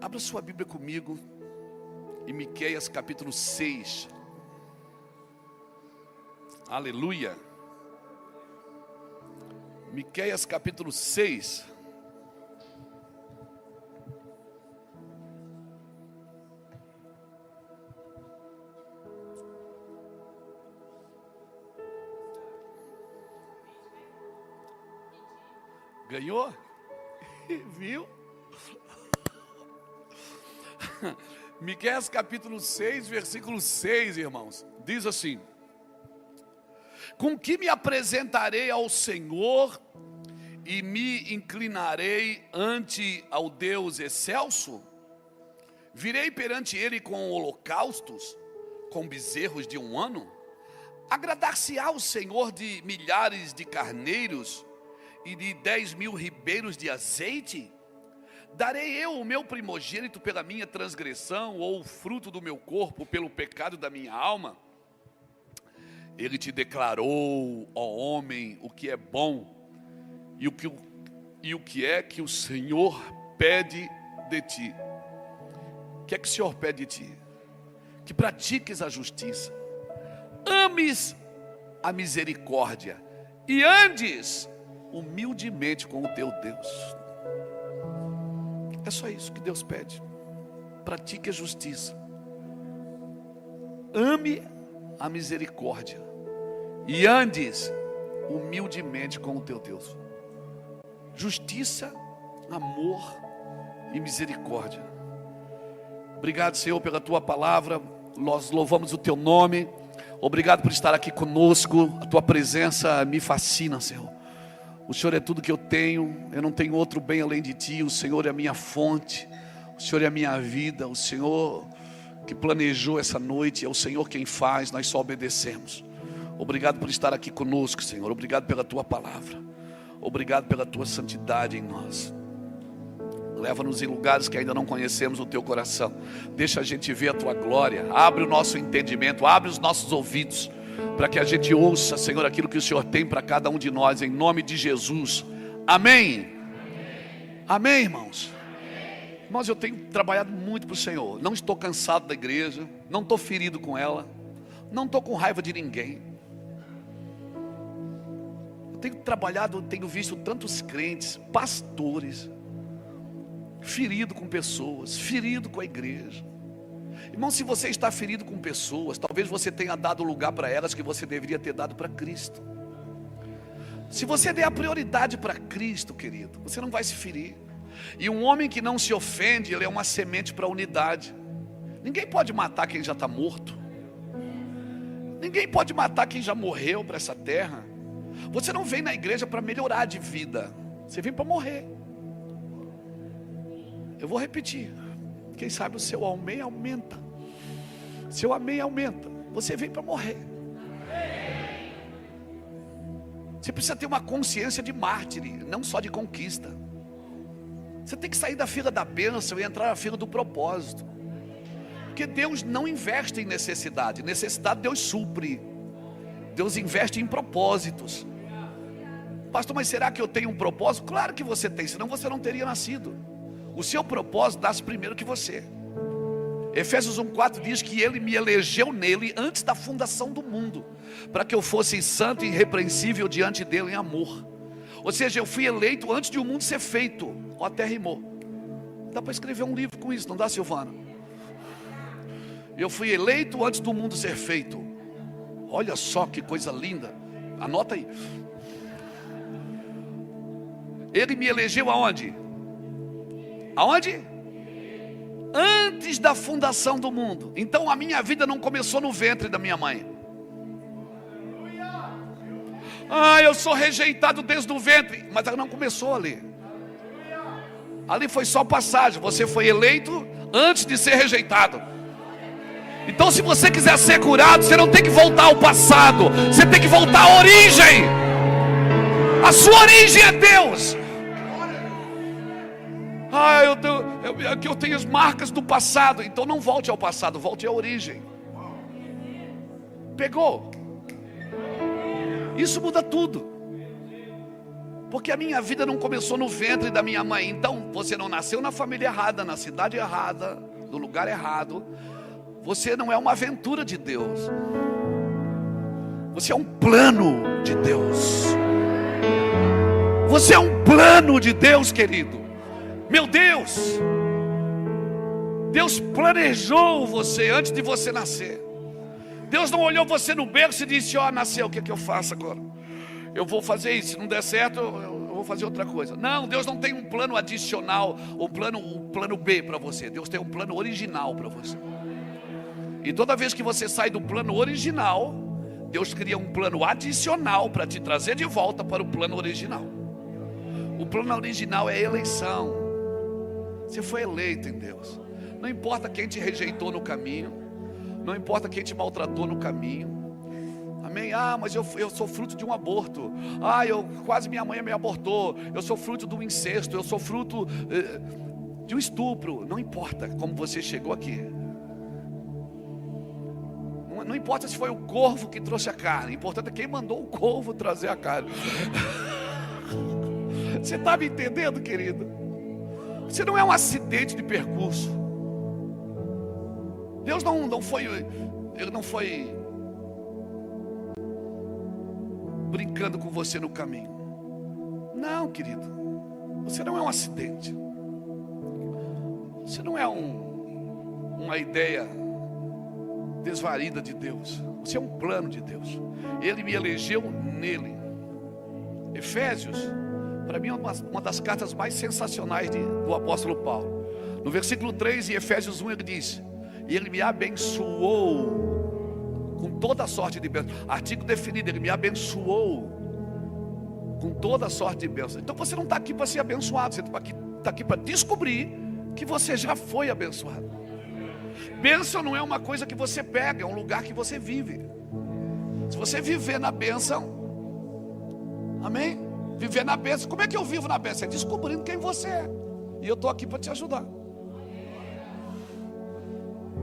Abra sua Bíblia comigo em Miqueias capítulo 6. Aleluia. Miqueias capítulo 6. Ganhou? Viu? Miqueias capítulo 6, versículo 6, irmãos. Diz assim: com que me apresentarei ao Senhor e me inclinarei ante ao Deus excelso? Virei perante ele com holocaustos, com bezerros de 1 ano? Agradar-se-á o Senhor de milhares de carneiros e de 10.000 ribeiros de azeite? Darei eu o meu primogênito pela minha transgressão, ou o fruto do meu corpo pelo pecado da minha alma? Ele te declarou, ó homem, o que é bom e o que é que o Senhor pede de ti. O que é que o Senhor pede de ti? Que pratiques a justiça, ames a misericórdia e andes humildemente com o teu Deus. É só isso que Deus pede. Pratique a justiça, ame a misericórdia e andes humildemente com o teu Deus. Justiça, amor e misericórdia. Obrigado, Senhor, pela tua palavra. Nós louvamos o teu nome. Obrigado por estar aqui conosco. A tua presença me fascina, Senhor. O Senhor é tudo que eu tenho, eu não tenho outro bem além de ti. O Senhor é a minha fonte, o Senhor é a minha vida. O Senhor que planejou essa noite, é o Senhor quem faz, nós só obedecemos. Obrigado por estar aqui conosco, Senhor. Obrigado pela tua palavra, obrigado pela tua santidade em nós. Leva-nos em lugares que ainda não conhecemos o teu coração. Deixa a gente ver a tua glória. Abre o nosso entendimento, abre os nossos ouvidos, para que a gente ouça, Senhor, aquilo que o Senhor tem para cada um de nós, em nome de Jesus. Amém. Amém, irmãos. Irmãos, eu tenho trabalhado muito para o Senhor. Não estou cansado da igreja, não estou ferido com ela, não estou com raiva de ninguém. Eu tenho trabalhado, tenho visto tantos crentes, pastores, ferido com pessoas, ferido com a igreja. Irmão, se você está ferido com pessoas, talvez você tenha dado lugar para elas que você deveria ter dado para Cristo. Se você der a prioridade para Cristo, querido, você não vai se ferir. E um homem que não se ofende, ele é uma semente para a unidade. Ninguém pode matar quem já está morto. Ninguém pode matar quem já morreu para essa terra. Você não vem na igreja para melhorar de vida, você vem para morrer. Eu vou repetir. Quem sabe o seu amém aumenta. Seu amém aumenta. Você vem para morrer. Você precisa ter uma consciência de mártire, não só de conquista. Você tem que sair da fila da bênção e entrar na fila do propósito. Porque Deus não investe em necessidade. Necessidade Deus supre. Deus investe em propósitos. Pastor, mas será que eu tenho um propósito? Claro que você tem, senão você não teria nascido. O seu propósito nasce primeiro que você. Efésios 1,4 diz que ele me elegeu nele antes da fundação do mundo, para que eu fosse santo e irrepreensível diante dele em amor. Ou seja, eu fui eleito antes de o mundo ser feito. Ó, até rimou. Dá para escrever um livro com isso, não dá, Silvana? Eu fui eleito antes do mundo ser feito. Olha só que coisa linda. Anota aí. Ele me elegeu aonde? Aonde? Antes da fundação do mundo. Então a minha vida não começou no ventre da minha mãe. Ah, eu sou rejeitado desde o ventre. Mas ela não começou ali. Ali foi só passagem. Você foi eleito antes de ser rejeitado. Então se você quiser ser curado, você não tem que voltar ao passado, você tem que voltar à origem. A sua origem é Deus. Ah, eu tenho as marcas do passado. Então não volte ao passado, volte à origem. Pegou? Isso muda tudo. Porque a minha vida não começou no ventre da minha mãe. Então você não nasceu na família errada, na cidade errada, no lugar errado. Você não é uma aventura de Deus. Você é um plano de Deus. Você é um plano de Deus, querido. Meu Deus, Deus planejou você antes de você nascer. Deus não olhou você no berço e disse: ó, nasceu, o que é que eu faço agora? Eu vou fazer isso, se não der certo eu vou fazer outra coisa. Não, Deus não tem um plano adicional, um plano B para você. Deus tem um plano original para você. E toda vez que você sai do plano original, Deus cria um plano adicional para te trazer de volta para o plano original. O plano original é a eleição. Você foi eleito em Deus. Não importa quem te rejeitou no caminho, não importa quem te maltratou no caminho. Amém? Ah, mas eu sou fruto de um aborto. Ah, quase minha mãe me abortou. Eu sou fruto do incesto. Eu sou fruto de um estupro. Não importa como você chegou aqui. Não importa se foi o corvo que trouxe a carne. O importante é quem mandou o corvo trazer a carne. Você está me entendendo, querido? Você não é um acidente de percurso. Deus Ele não foi brincando com você no caminho. Não, querido. Você não é um acidente. Você não é uma ideia desvarida de Deus. Você é um plano de Deus. Ele me elegeu nele. Efésios, para mim, é uma das cartas mais sensacionais do apóstolo Paulo. No versículo 3 em Efésios 1 ele diz: e ele me abençoou com toda a sorte de bênção. Artigo definido, ele me abençoou com toda a sorte de bênção. Então você não está aqui para ser abençoado, você está aqui para descobrir que você já foi abençoado. Bênção não é uma coisa que você pega, é um lugar que você vive. Se você viver na bênção, amém? Viver na bênção, como é que eu vivo na bênção? É descobrindo quem você é. E eu estou aqui para te ajudar.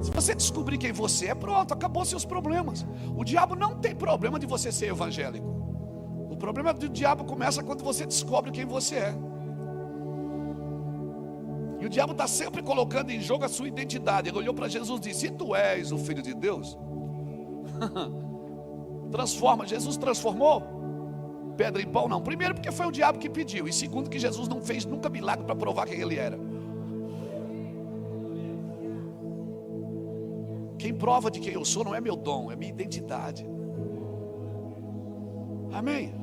Se você descobrir quem você é, pronto, acabou seus problemas. O diabo não tem problema de você ser evangélico. O problema do diabo começa quando você descobre quem você é. E o diabo está sempre colocando em jogo a sua identidade. Ele olhou para Jesus e disse: se tu és o Filho de Deus, transforma. Jesus transformou pedra em pão? Não. Primeiro porque foi o diabo que pediu. E segundo que Jesus não fez nunca milagre para provar quem ele era. Quem prova de quem eu sou não é meu dom, é minha identidade. Amém?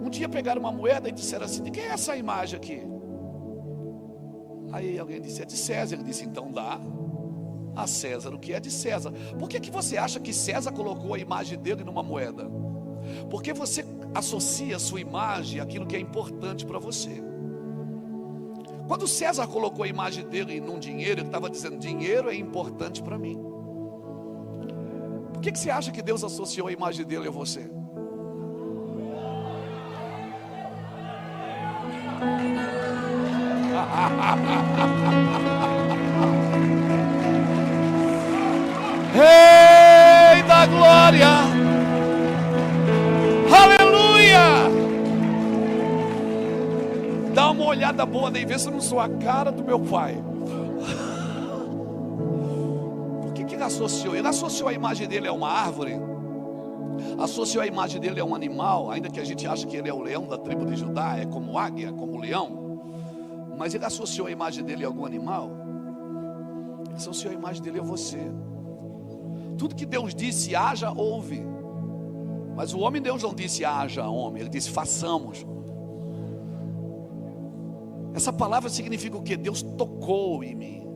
Um dia pegaram uma moeda e disseram assim: de quem é essa imagem aqui? Aí alguém disse: é de César. Ele disse: então dá a César o que é de César. Por que você acha que César colocou a imagem dele numa moeda? Porque você associa a sua imagem àquilo que é importante para você. Quando César colocou a imagem dele num dinheiro, ele estava dizendo: dinheiro é importante para mim. Por que você acha que Deus associou a imagem dele a você? Rei da glória, aleluia. Dá uma olhada boa daí, vê se eu não sou a cara do meu pai. Por que ele associou? Ele associou a imagem dele a uma árvore, associou a imagem dele a um animal, ainda que a gente ache que ele é o leão da tribo de Judá, é como águia, como leão. Mas ele associou a imagem dele a algum animal? Ele associou a imagem dele a você. Tudo que Deus disse, haja, ouve. Mas o homem, Deus não disse haja, homem. Ele disse façamos. Essa palavra significa o quê? Deus tocou em mim.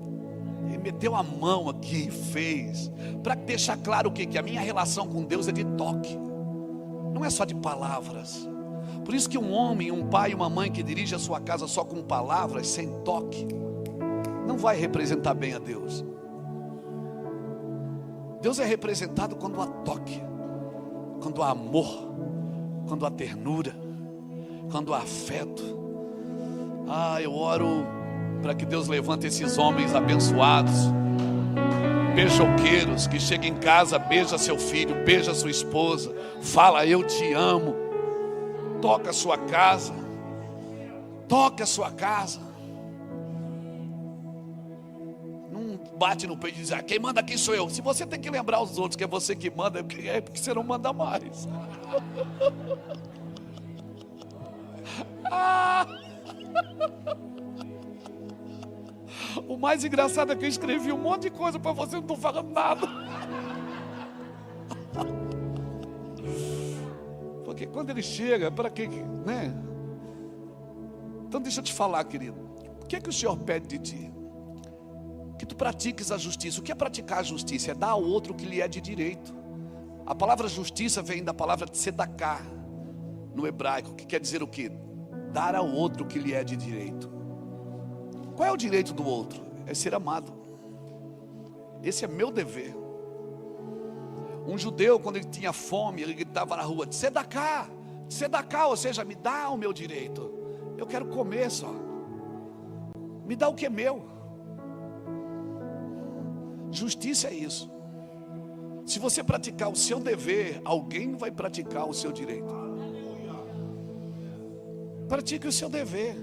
Ele meteu a mão aqui e fez. Para deixar claro o quê? Que a minha relação com Deus é de toque. Não é só de palavras. Por isso que um homem, um pai e uma mãe que dirige a sua casa só com palavras, sem toque, não vai representar bem a Deus. Deus é representado quando há toque, quando há amor, quando há ternura, quando há afeto. Eu oro para que Deus levante esses homens abençoados, beijoqueiros, que chegam em casa, beija seu filho, beija sua esposa, fala: eu te amo. Toca a sua casa. Toca a sua casa. Não bate no peito e diz: quem manda aqui sou eu. Se você tem que lembrar os outros que é você que manda, é porque você não manda mais. O mais engraçado é que eu escrevi um monte de coisa para você, não estou falando nada. Porque quando ele chega, para que, né? Então deixa eu te falar, querido. O que é que o Senhor pede de ti? Que tu pratiques a justiça. O que é praticar a justiça? É dar ao outro o que lhe é de direito. A palavra justiça vem da palavra tzedaká, no hebraico, que quer dizer o quê? Dar ao outro o que lhe é de direito. Qual é o direito do outro? É ser amado. Esse é meu dever. Um judeu, quando ele tinha fome, ele gritava na rua: tzedaká, tzedaká, ou seja, me dá o meu direito. Eu quero comer só. Me dá o que é meu. Justiça é isso. Se você praticar o seu dever, alguém vai praticar o seu direito. Pratique o seu dever.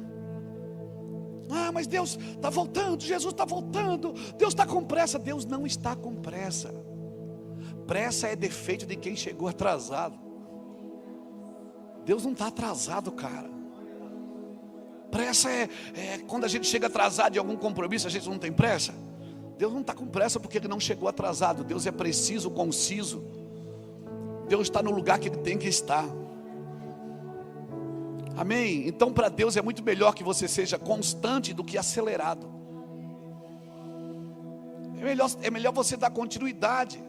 Mas Deus está voltando, Jesus está voltando, Deus está com pressa. Deus não está com pressa. Pressa é defeito de quem chegou atrasado. Deus não está atrasado, cara. Pressa é quando a gente chega atrasado em algum compromisso, a gente não tem pressa. Deus não está com pressa porque Ele não chegou atrasado. Deus é preciso, conciso. Deus está no lugar que Ele tem que estar. Amém? Então para Deus é muito melhor que você seja constante do que acelerado. É melhor você dar continuidade.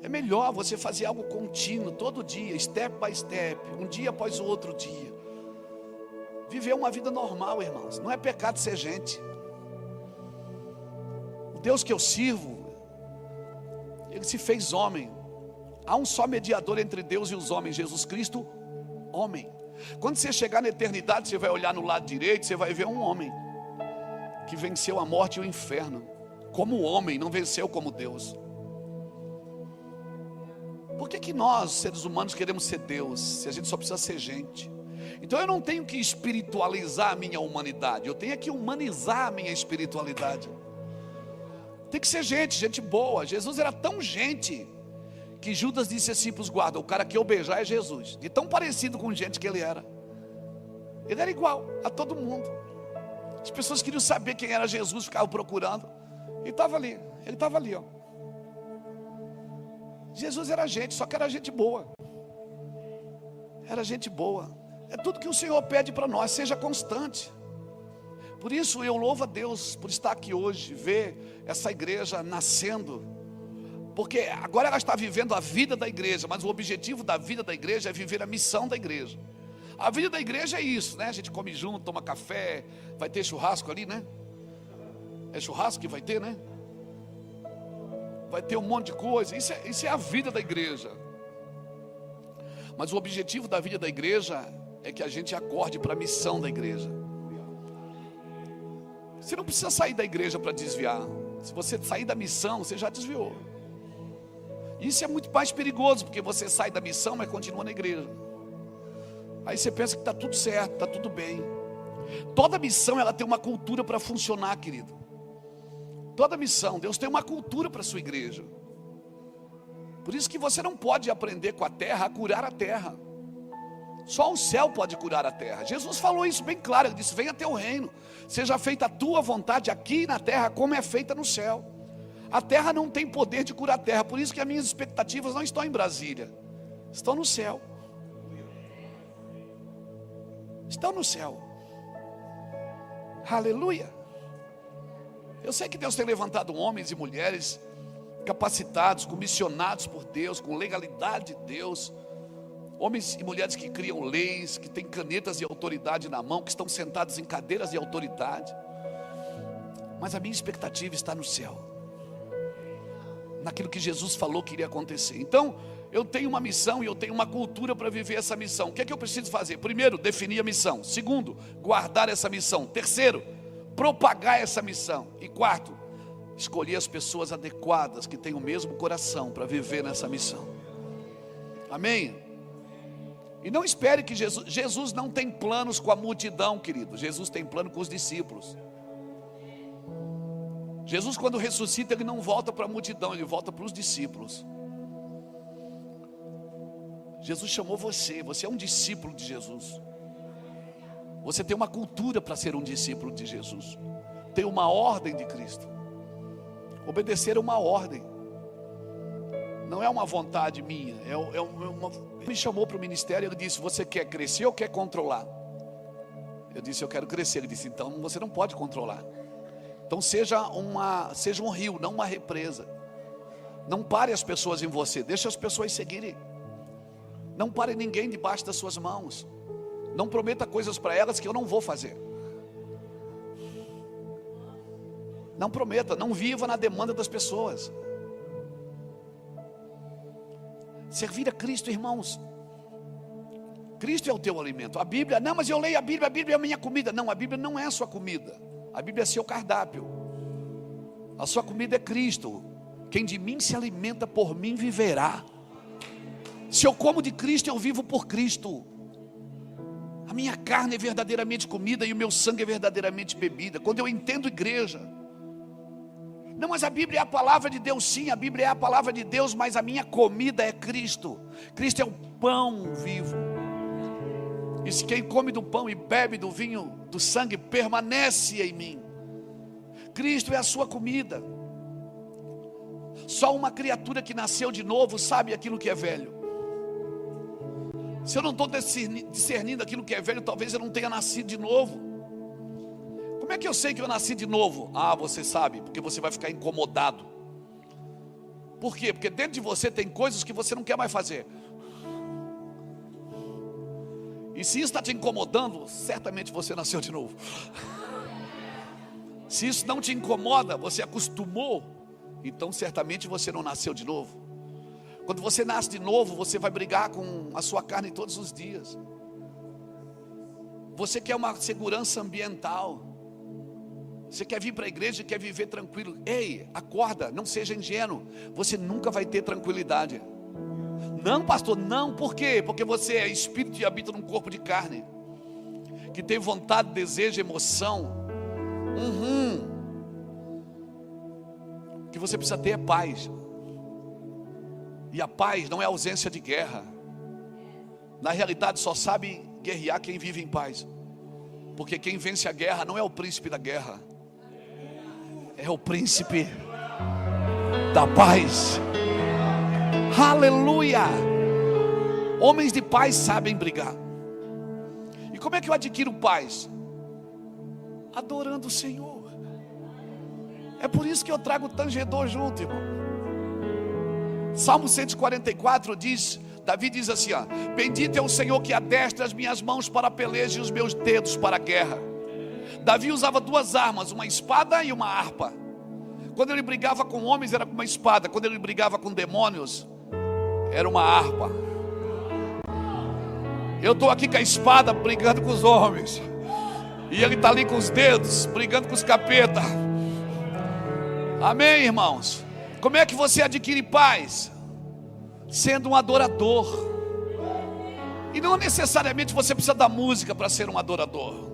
É melhor você fazer algo contínuo, todo dia, step by step, um dia após o outro dia. Viver uma vida normal, irmãos. Não é pecado ser gente. O Deus que eu sirvo, Ele se fez homem. Há um só mediador entre Deus e os homens, Jesus Cristo, homem. Quando você chegar na eternidade, você vai olhar no lado direito, você vai ver um homem que venceu a morte e o inferno. Como homem, não venceu como Deus. Por que nós, seres humanos, queremos ser Deus, se a gente só precisa ser gente? Então eu não tenho que espiritualizar a minha humanidade, eu tenho que humanizar a minha espiritualidade. Tem que ser gente, gente boa. Jesus era tão gente que Judas disse assim para os guardas: o cara que eu beijar é Jesus. De tão parecido com gente que ele era. Ele era igual a todo mundo. As pessoas queriam saber quem era Jesus, ficavam procurando. E estava ali, ele estava ali, ó. Jesus era gente, só que era gente boa. Era gente boa. É tudo que o Senhor pede para nós, seja constante. Por isso eu louvo a Deus por estar aqui hoje, ver essa igreja nascendo. Porque agora ela está vivendo a vida da igreja, mas o objetivo da vida da igreja é viver a missão da igreja. A vida da igreja é isso, né? A gente come junto, toma café, vai ter churrasco ali, né? É churrasco que vai ter, né? Vai ter um monte de coisa. Isso é a vida da igreja. Mas o objetivo da vida da igreja é que a gente acorde para a missão da igreja. Você não precisa sair da igreja para desviar. Se você sair da missão, você já desviou. Isso é muito mais perigoso, porque você sai da missão, mas continua na igreja. Aí você pensa que está tudo certo, está tudo bem. Toda missão ela tem uma cultura para funcionar, querido. Toda missão, Deus tem uma cultura para a sua igreja. Por isso que você não pode aprender com a terra a curar a terra. Só o céu pode curar a terra. Jesus falou isso bem claro, Ele disse: venha teu reino, seja feita a tua vontade aqui na terra como é feita no céu. A terra não tem poder de curar a terra. Por isso que as minhas expectativas não estão em Brasília, estão no céu. Estão no céu. Aleluia. Eu sei que Deus tem levantado homens e mulheres capacitados, comissionados por Deus, com legalidade de Deus. Homens e mulheres que criam leis, que têm canetas de autoridade na mão, que estão sentados em cadeiras de autoridade. Mas a minha expectativa está no céu, naquilo que Jesus falou que iria acontecer. Então, eu tenho uma missão e eu tenho uma cultura para viver essa missão. O que é que eu preciso fazer? Primeiro, definir a missão. Segundo, guardar essa missão. Terceiro, propagar essa missão. E quarto, escolher as pessoas adequadas que têm o mesmo coração para viver nessa missão. Amém? E não espere que Jesus não tem planos com a multidão, querido. Jesus tem plano com os discípulos. Jesus, quando ressuscita, ele não volta para a multidão, ele volta para os discípulos. Jesus chamou você é um discípulo de Jesus. Você tem uma cultura para ser um discípulo de Jesus. Tem uma ordem de Cristo. Obedecer é uma ordem. Não é uma vontade minha. Ele me chamou para o ministério. Ele disse: você quer crescer ou quer controlar? Eu disse: eu quero crescer. Ele disse: então você não pode controlar. Então seja um rio, não uma represa. Não pare as pessoas em você. Deixa as pessoas seguirem. Não pare ninguém debaixo das suas mãos. Não prometa coisas para elas que eu não vou fazer. Não prometa, não viva na demanda das pessoas. Servir a Cristo, irmãos. Cristo é o teu alimento. A Bíblia, não, mas eu leio a Bíblia é a minha comida. Não, a Bíblia não é a sua comida. A Bíblia é seu cardápio. A sua comida é Cristo. Quem de mim se alimenta, por mim viverá. Se eu como de Cristo, eu vivo por Cristo. A minha carne é verdadeiramente comida e o meu sangue é verdadeiramente bebida. Quando eu entendo igreja, não, mas a Bíblia é a palavra de Deus. Sim, a Bíblia é a palavra de Deus, mas a minha comida é Cristo. Cristo é o pão vivo. E se quem come do pão e bebe do vinho, do sangue, permanece em mim. Cristo é a sua comida. Só uma criatura que nasceu de novo sabe aquilo que é velho. Se eu não estou discernindo aquilo que é velho, talvez eu não tenha nascido de novo. Como é que eu sei que eu nasci de novo? Ah, você sabe, porque você vai ficar incomodado. Por quê? Porque dentro de você tem coisas que você não quer mais fazer. E se isso está te incomodando, certamente você nasceu de novo. Se isso não te incomoda, você acostumou, então certamente você não nasceu de novo. Quando você nasce de novo, você vai brigar com a sua carne todos os dias. Você quer uma segurança ambiental. Você quer vir para a igreja e quer viver tranquilo. Ei, acorda, não seja ingênuo. Você nunca vai ter tranquilidade. Não, pastor, não. Por quê? Porque você é espírito e habita num corpo de carne, que tem vontade, desejo, emoção. O que você precisa ter é paz. E a paz não é ausência de guerra. Na realidade só sabe guerrear quem vive em paz. Porque quem vence a guerra não é o príncipe da guerra, é o príncipe da paz. Aleluia! Homens de paz sabem brigar. E como é que eu adquiro paz? Adorando o Senhor. É por isso que eu trago o tangedor junto, irmão. Salmo 144 diz, Davi diz assim, ó: bendito é o Senhor que adestra as minhas mãos para a peleja e os meus dedos para a guerra. Davi usava duas armas, uma espada e uma harpa. Quando ele brigava com homens era com uma espada. Quando ele brigava com demônios era uma harpa. Eu estou aqui com a espada brigando com os homens, e ele está ali com os dedos brigando com os capeta. Amém, irmãos? Como é que você adquire paz? Sendo um adorador. E não necessariamente você precisa da música para ser um adorador.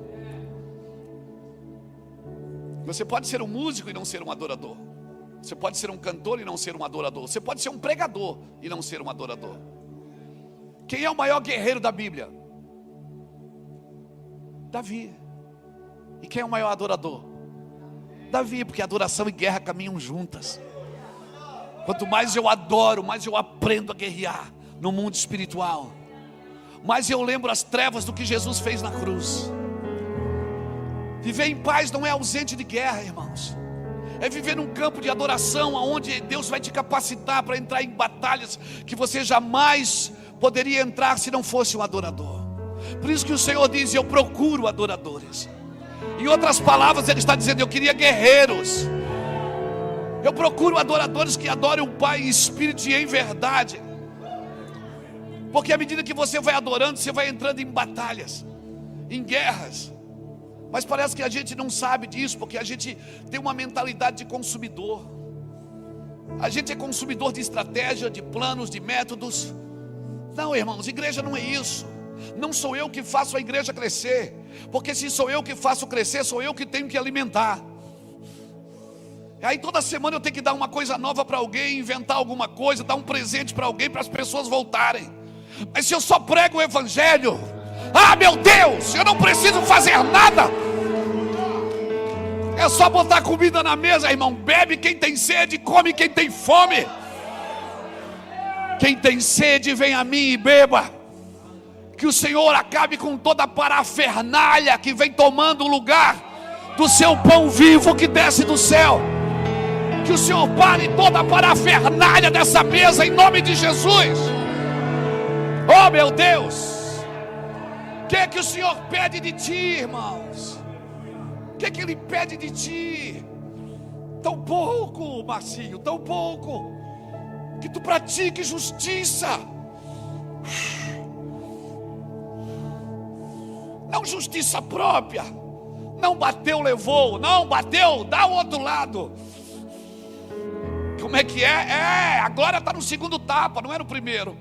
Você pode ser um músico e não ser um adorador. Você pode ser um cantor e não ser um adorador. Você pode ser um pregador e não ser um adorador. Quem é o maior guerreiro da Bíblia? Davi. E quem é o maior adorador? Davi, porque adoração e guerra caminham juntas. Quanto mais eu adoro, mais eu aprendo a guerrear no mundo espiritual. Mais eu lembro as trevas do que Jesus fez na cruz. Viver em paz não é ausente de guerra, irmãos. É viver num campo de adoração, onde Deus vai te capacitar para entrar em batalhas que você jamais poderia entrar se não fosse um adorador. Por isso que o Senhor diz: eu procuro adoradores. Em outras palavras, Ele está dizendo: eu queria guerreiros. Eu procuro adoradores que adorem o Pai em espírito e em verdade. Porque à medida que você vai adorando, você vai entrando em batalhas, em guerras. Mas parece que a gente não sabe disso, porque a gente tem uma mentalidade de consumidor. A gente é consumidor de estratégia, de planos, de métodos. Não, irmãos, igreja não é isso. Não sou eu que faço a igreja crescer, porque se sou eu que faço crescer, sou eu que tenho que alimentar. Aí toda semana eu tenho que dar uma coisa nova para alguém, inventar alguma coisa, dar um presente para alguém, para as pessoas voltarem. Mas se eu só prego o evangelho, meu Deus, eu não preciso fazer nada. É só botar comida na mesa, irmão. Bebe quem tem sede, come quem tem fome. Quem tem sede, vem a mim e beba. Que o Senhor acabe com toda a parafernália que vem tomando o lugar do seu pão vivo que desce do céu. Que o Senhor pare toda a parafernália dessa mesa em nome de Jesus. Oh meu Deus, o que é que o Senhor pede de ti, irmãos? O que é que Ele pede de ti? Tão pouco, Marcinho, tão pouco. Que tu pratique justiça. Não justiça própria. Não bateu, levou. Não bateu, dá o outro lado. Como é que é? A glória está no segundo tapa, não é no primeiro.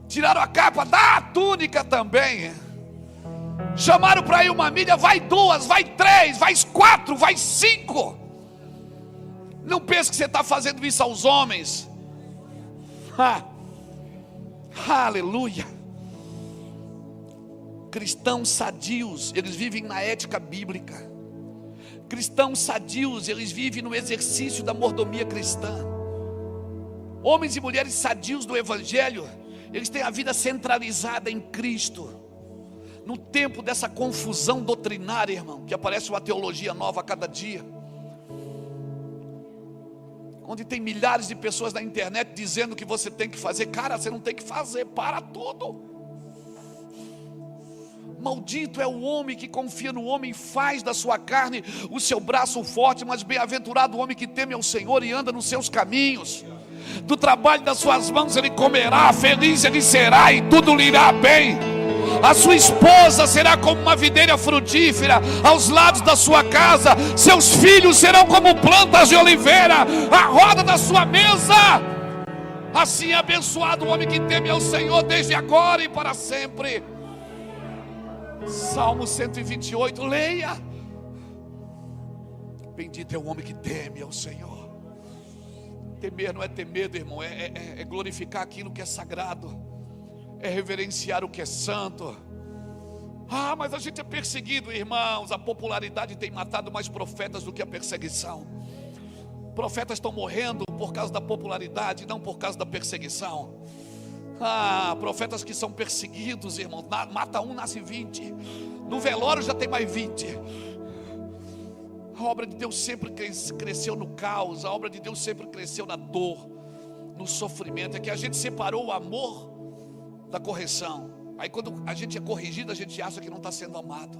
Tiraram a capa, dá a túnica também. Chamaram para ir uma milha, vai 2, vai 3, vai 4, vai 5. Não pense que você está fazendo isso aos homens. Aleluia. Cristãos sadios, eles vivem na ética bíblica. Cristãos sadios, eles vivem no exercício da mordomia cristã. Homens e mulheres sadios do evangelho, eles têm a vida centralizada em Cristo. No tempo dessa confusão doutrinária, irmão, que aparece uma teologia nova a cada dia, onde tem milhares de pessoas na internet dizendo que você tem que fazer. Cara, você não tem que fazer, para tudo. Maldito é o homem que confia no homem, faz da sua carne o seu braço forte, mas bem-aventurado o homem que teme ao Senhor e anda nos seus caminhos. Do trabalho das suas mãos ele comerá, feliz ele será e tudo lhe irá bem. A sua esposa será como uma videira frutífera aos lados da sua casa, seus filhos serão como plantas de oliveira à roda da sua mesa. Assim é abençoado o homem que teme ao Senhor desde agora e para sempre. Salmo 128, leia. Bendito é o homem que teme ao Senhor. Temer não é ter medo, irmão, é glorificar aquilo que é sagrado, é reverenciar o que é santo. Mas a gente é perseguido, irmãos. A popularidade tem matado mais profetas do que a perseguição. Profetas estão morrendo por causa da popularidade, não por causa da perseguição. Profetas que são perseguidos, irmão, mata um, nasce 20. No velório já tem mais 20. A obra de Deus sempre cresceu no caos. A obra de Deus sempre cresceu na dor, no sofrimento. É que a gente separou o amor da correção. Aí quando a gente é corrigido, a gente acha que não está sendo amado.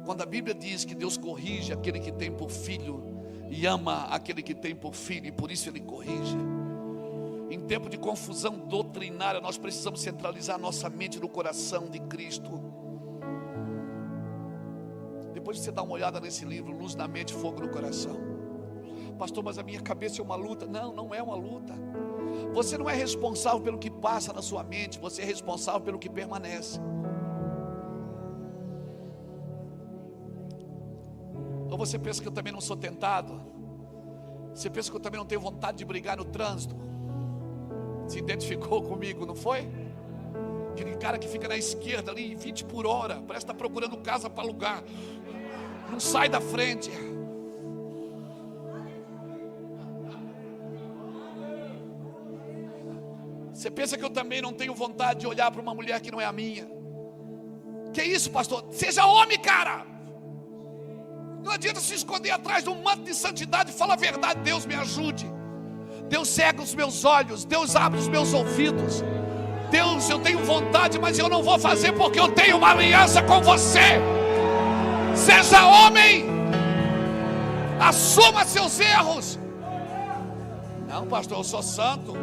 Quando a Bíblia diz que Deus corrige aquele que tem por filho e ama aquele que tem por filho, e por isso Ele corrige. Em tempo de confusão doutrinária, nós precisamos centralizar nossa mente no coração de Cristo. Depois de você dar uma olhada nesse livro, Luz na Mente, Fogo no Coração. Pastor, mas a minha cabeça é uma luta. Não, não é uma luta. Você não é responsável pelo que passa na sua mente, você é responsável pelo que permanece. Ou você pensa que eu também não sou tentado? Você pensa que eu também não tenho vontade de brigar no trânsito? Se identificou comigo, não foi? Aquele cara que fica na esquerda ali, 20 por hora, parece estar procurando casa para alugar, não sai da frente. Você pensa que eu também não tenho vontade de olhar para uma mulher que não é a minha? Que isso, pastor? Seja homem, cara. Não adianta se esconder atrás de um manto de santidade. Fala a verdade, Deus me ajude. Deus cega os meus olhos, Deus abre os meus ouvidos. Deus, eu tenho vontade, mas eu não vou fazer porque eu tenho uma aliança com você. Seja homem, assuma seus erros. Não, pastor, eu sou santo.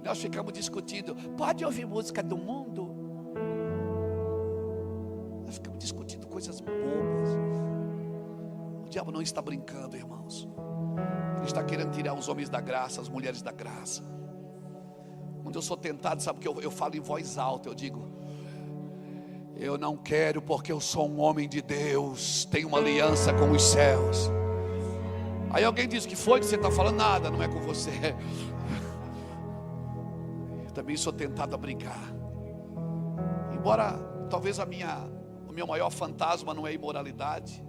Nós ficamos discutindo, pode ouvir música do mundo? Nós ficamos discutindo coisas bobas. diabo não está brincando, irmãos. Ele está querendo tirar os homens da graça, as mulheres da graça. Quando eu sou tentado, sabe que eu falo em voz alta, eu digo: eu não quero, porque eu sou um homem de Deus, tenho uma aliança com os céus. Aí alguém diz: que foi que você está falando? Nada, não é com você. Eu também sou tentado a brigar. Embora talvez o meu maior fantasma não é imoralidade,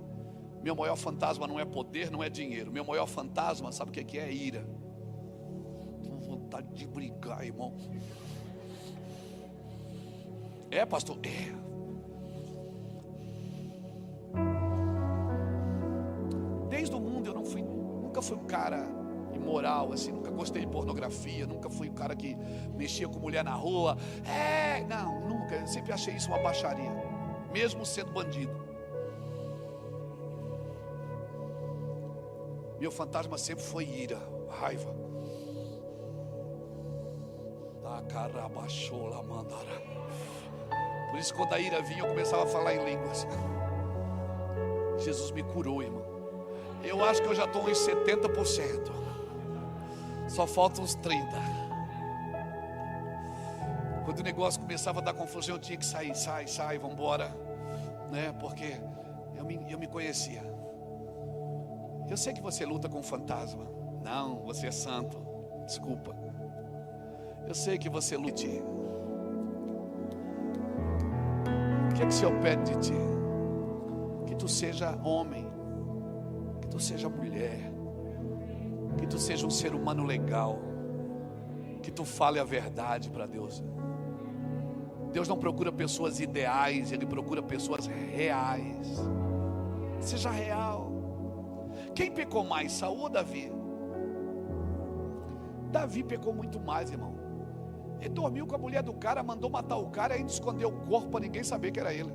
meu maior fantasma não é poder, não é dinheiro. Meu maior fantasma, sabe o que é? Ira. Tenho vontade de brigar, irmão. É, pastor? É. Desde o mundo eu nunca fui um cara imoral, assim, nunca gostei de pornografia, nunca fui um cara que mexia com mulher na rua. Não, nunca. Eu sempre achei isso uma baixaria, mesmo sendo bandido. Meu fantasma sempre foi ira, raiva. Por isso, quando a ira vinha, eu começava a falar em línguas. Jesus me curou, irmão. Eu acho que eu já estou uns 70%. Só faltam uns 30%. Quando o negócio começava a dar confusão, eu tinha que sair. Sai, vamos embora, né? Porque eu me conhecia. Eu sei que você luta com fantasma. Não, você é santo. Desculpa. Eu sei que você luta. O que é que o Senhor pede de ti? Que tu seja homem, que tu seja mulher, que tu seja um ser humano legal, que tu fale a verdade para Deus. Deus não procura pessoas ideais, Ele procura pessoas reais. Seja real. Quem pecou mais, Saul ou Davi? Davi pecou muito mais, irmão. Ele dormiu com a mulher do cara, mandou matar o cara e ainda escondeu o corpo para ninguém saber que era ele.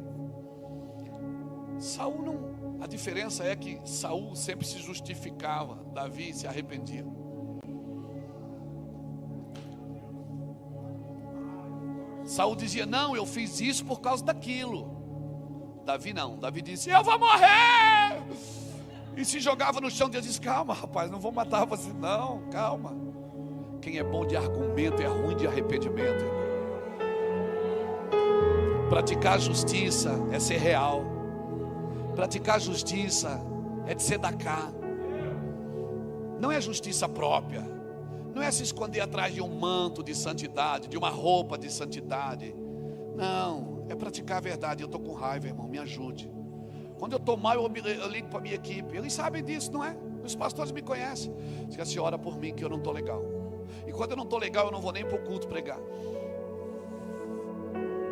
Saul não. A diferença é que Saul sempre se justificava, Davi se arrependia. Saul dizia: não, eu fiz isso por causa daquilo. Davi não, Davi disse: eu vou morrer. E se jogava no chão. Deus disse: calma, rapaz, não vou matar você não, calma. Quem é bom de argumento é ruim de arrependimento. Praticar justiça é ser real. Praticar justiça é de ser da cá. Não é justiça própria. Não é se esconder atrás de um manto de santidade, de uma roupa de santidade. Não, é praticar a verdade. Eu estou com raiva, irmão, me ajude. Quando eu estou mal, eu ligo para a minha equipe. Eles sabem disso, não é? Os pastores me conhecem. Diz assim: ora por mim que eu não estou legal. E quando eu não estou legal, eu não vou nem para o culto pregar.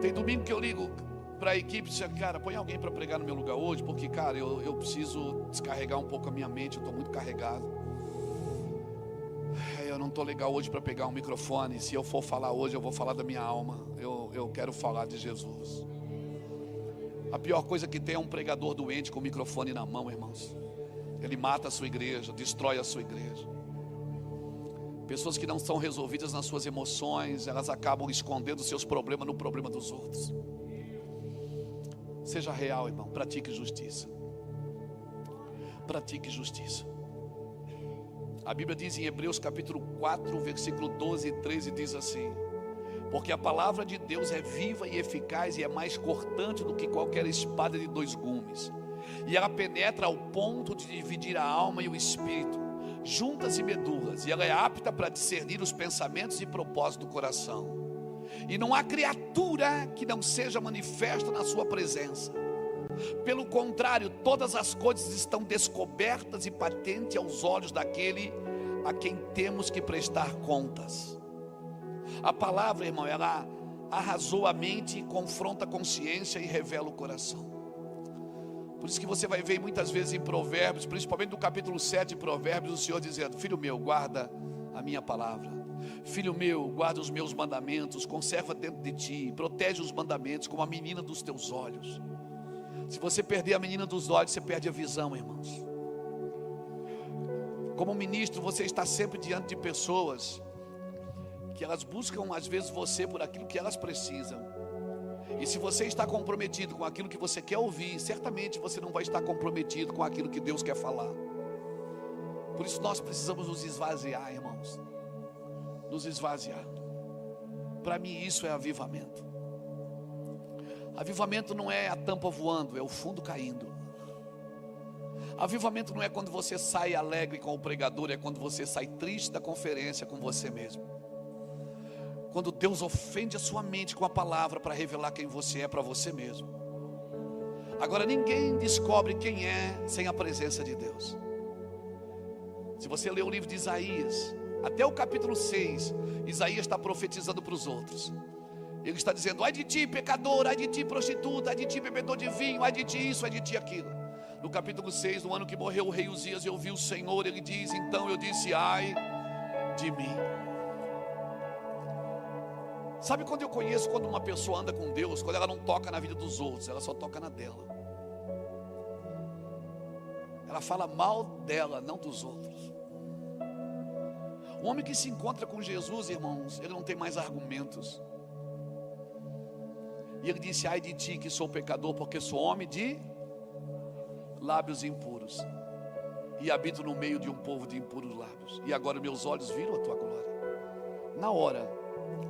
Tem domingo que eu ligo para a equipe e digo: cara, põe alguém para pregar no meu lugar hoje, porque, cara, eu preciso descarregar um pouco a minha mente, eu estou muito carregado. Eu não estou legal hoje para pegar um microfone. Se eu for falar hoje, eu vou falar da minha alma. Eu quero falar de Jesus. A pior coisa que tem é um pregador doente com o microfone na mão, irmãos. Ele mata a sua igreja, destrói a sua igreja. Pessoas que não são resolvidas nas suas emoções, elas acabam escondendo seus problemas no problema dos outros. Seja real, irmão, pratique justiça. Pratique justiça. A Bíblia diz em Hebreus capítulo 4, versículo 12 e 13, diz assim: porque a palavra de Deus é viva e eficaz e é mais cortante do que qualquer espada de 2 gumes. E ela penetra ao ponto de dividir a alma e o espírito, juntas e medulas, e ela é apta para discernir os pensamentos e propósitos do coração. E não há criatura que não seja manifesta na sua presença. Pelo contrário, todas as coisas estão descobertas e patentes aos olhos daquele a quem temos que prestar contas. A palavra, irmão, ela arrasou a mente, confronta a consciência e revela o coração. Por isso que você vai ver muitas vezes em Provérbios, principalmente no capítulo 7 de Provérbios, o Senhor dizendo: filho meu, guarda a minha palavra. Filho meu, guarda os meus mandamentos, conserva dentro de ti, protege os mandamentos como a menina dos teus olhos. Se você perder a menina dos olhos, você perde a visão, irmãos. Como ministro, você está sempre diante de pessoas que elas buscam às vezes você por aquilo que elas precisam. E se você está comprometido com aquilo que você quer ouvir, certamente você não vai estar comprometido com aquilo que Deus quer falar. Por isso nós precisamos nos esvaziar, irmãos. Nos esvaziar. Para mim isso é avivamento. Avivamento não é a tampa voando, é o fundo caindo. Avivamento não é quando você sai alegre com o pregador, é quando você sai triste da conferência com você mesmo. Quando Deus ofende a sua mente com a palavra para revelar quem você é para você mesmo. Agora ninguém descobre quem é sem a presença de Deus. Se você ler o livro de Isaías, até o capítulo 6, Isaías está profetizando para os outros. Ele está dizendo: ai de ti pecador, ai de ti prostituta, ai de ti bebedor de vinho, ai de ti isso, ai de ti aquilo. No capítulo 6, no ano que morreu o rei Uzias, eu vi o Senhor, ele diz: então eu disse, ai de mim. Sabe quando eu conheço quando uma pessoa anda com Deus? Quando ela não toca na vida dos outros, ela só toca na dela. Ela fala mal dela, não dos outros. O homem que se encontra com Jesus, irmãos, ele não tem mais argumentos. E ele disse: ai de ti que sou pecador, porque sou homem de lábios impuros, e habito no meio de um povo de impuros lábios. E agora meus olhos viram a tua glória. Na hora,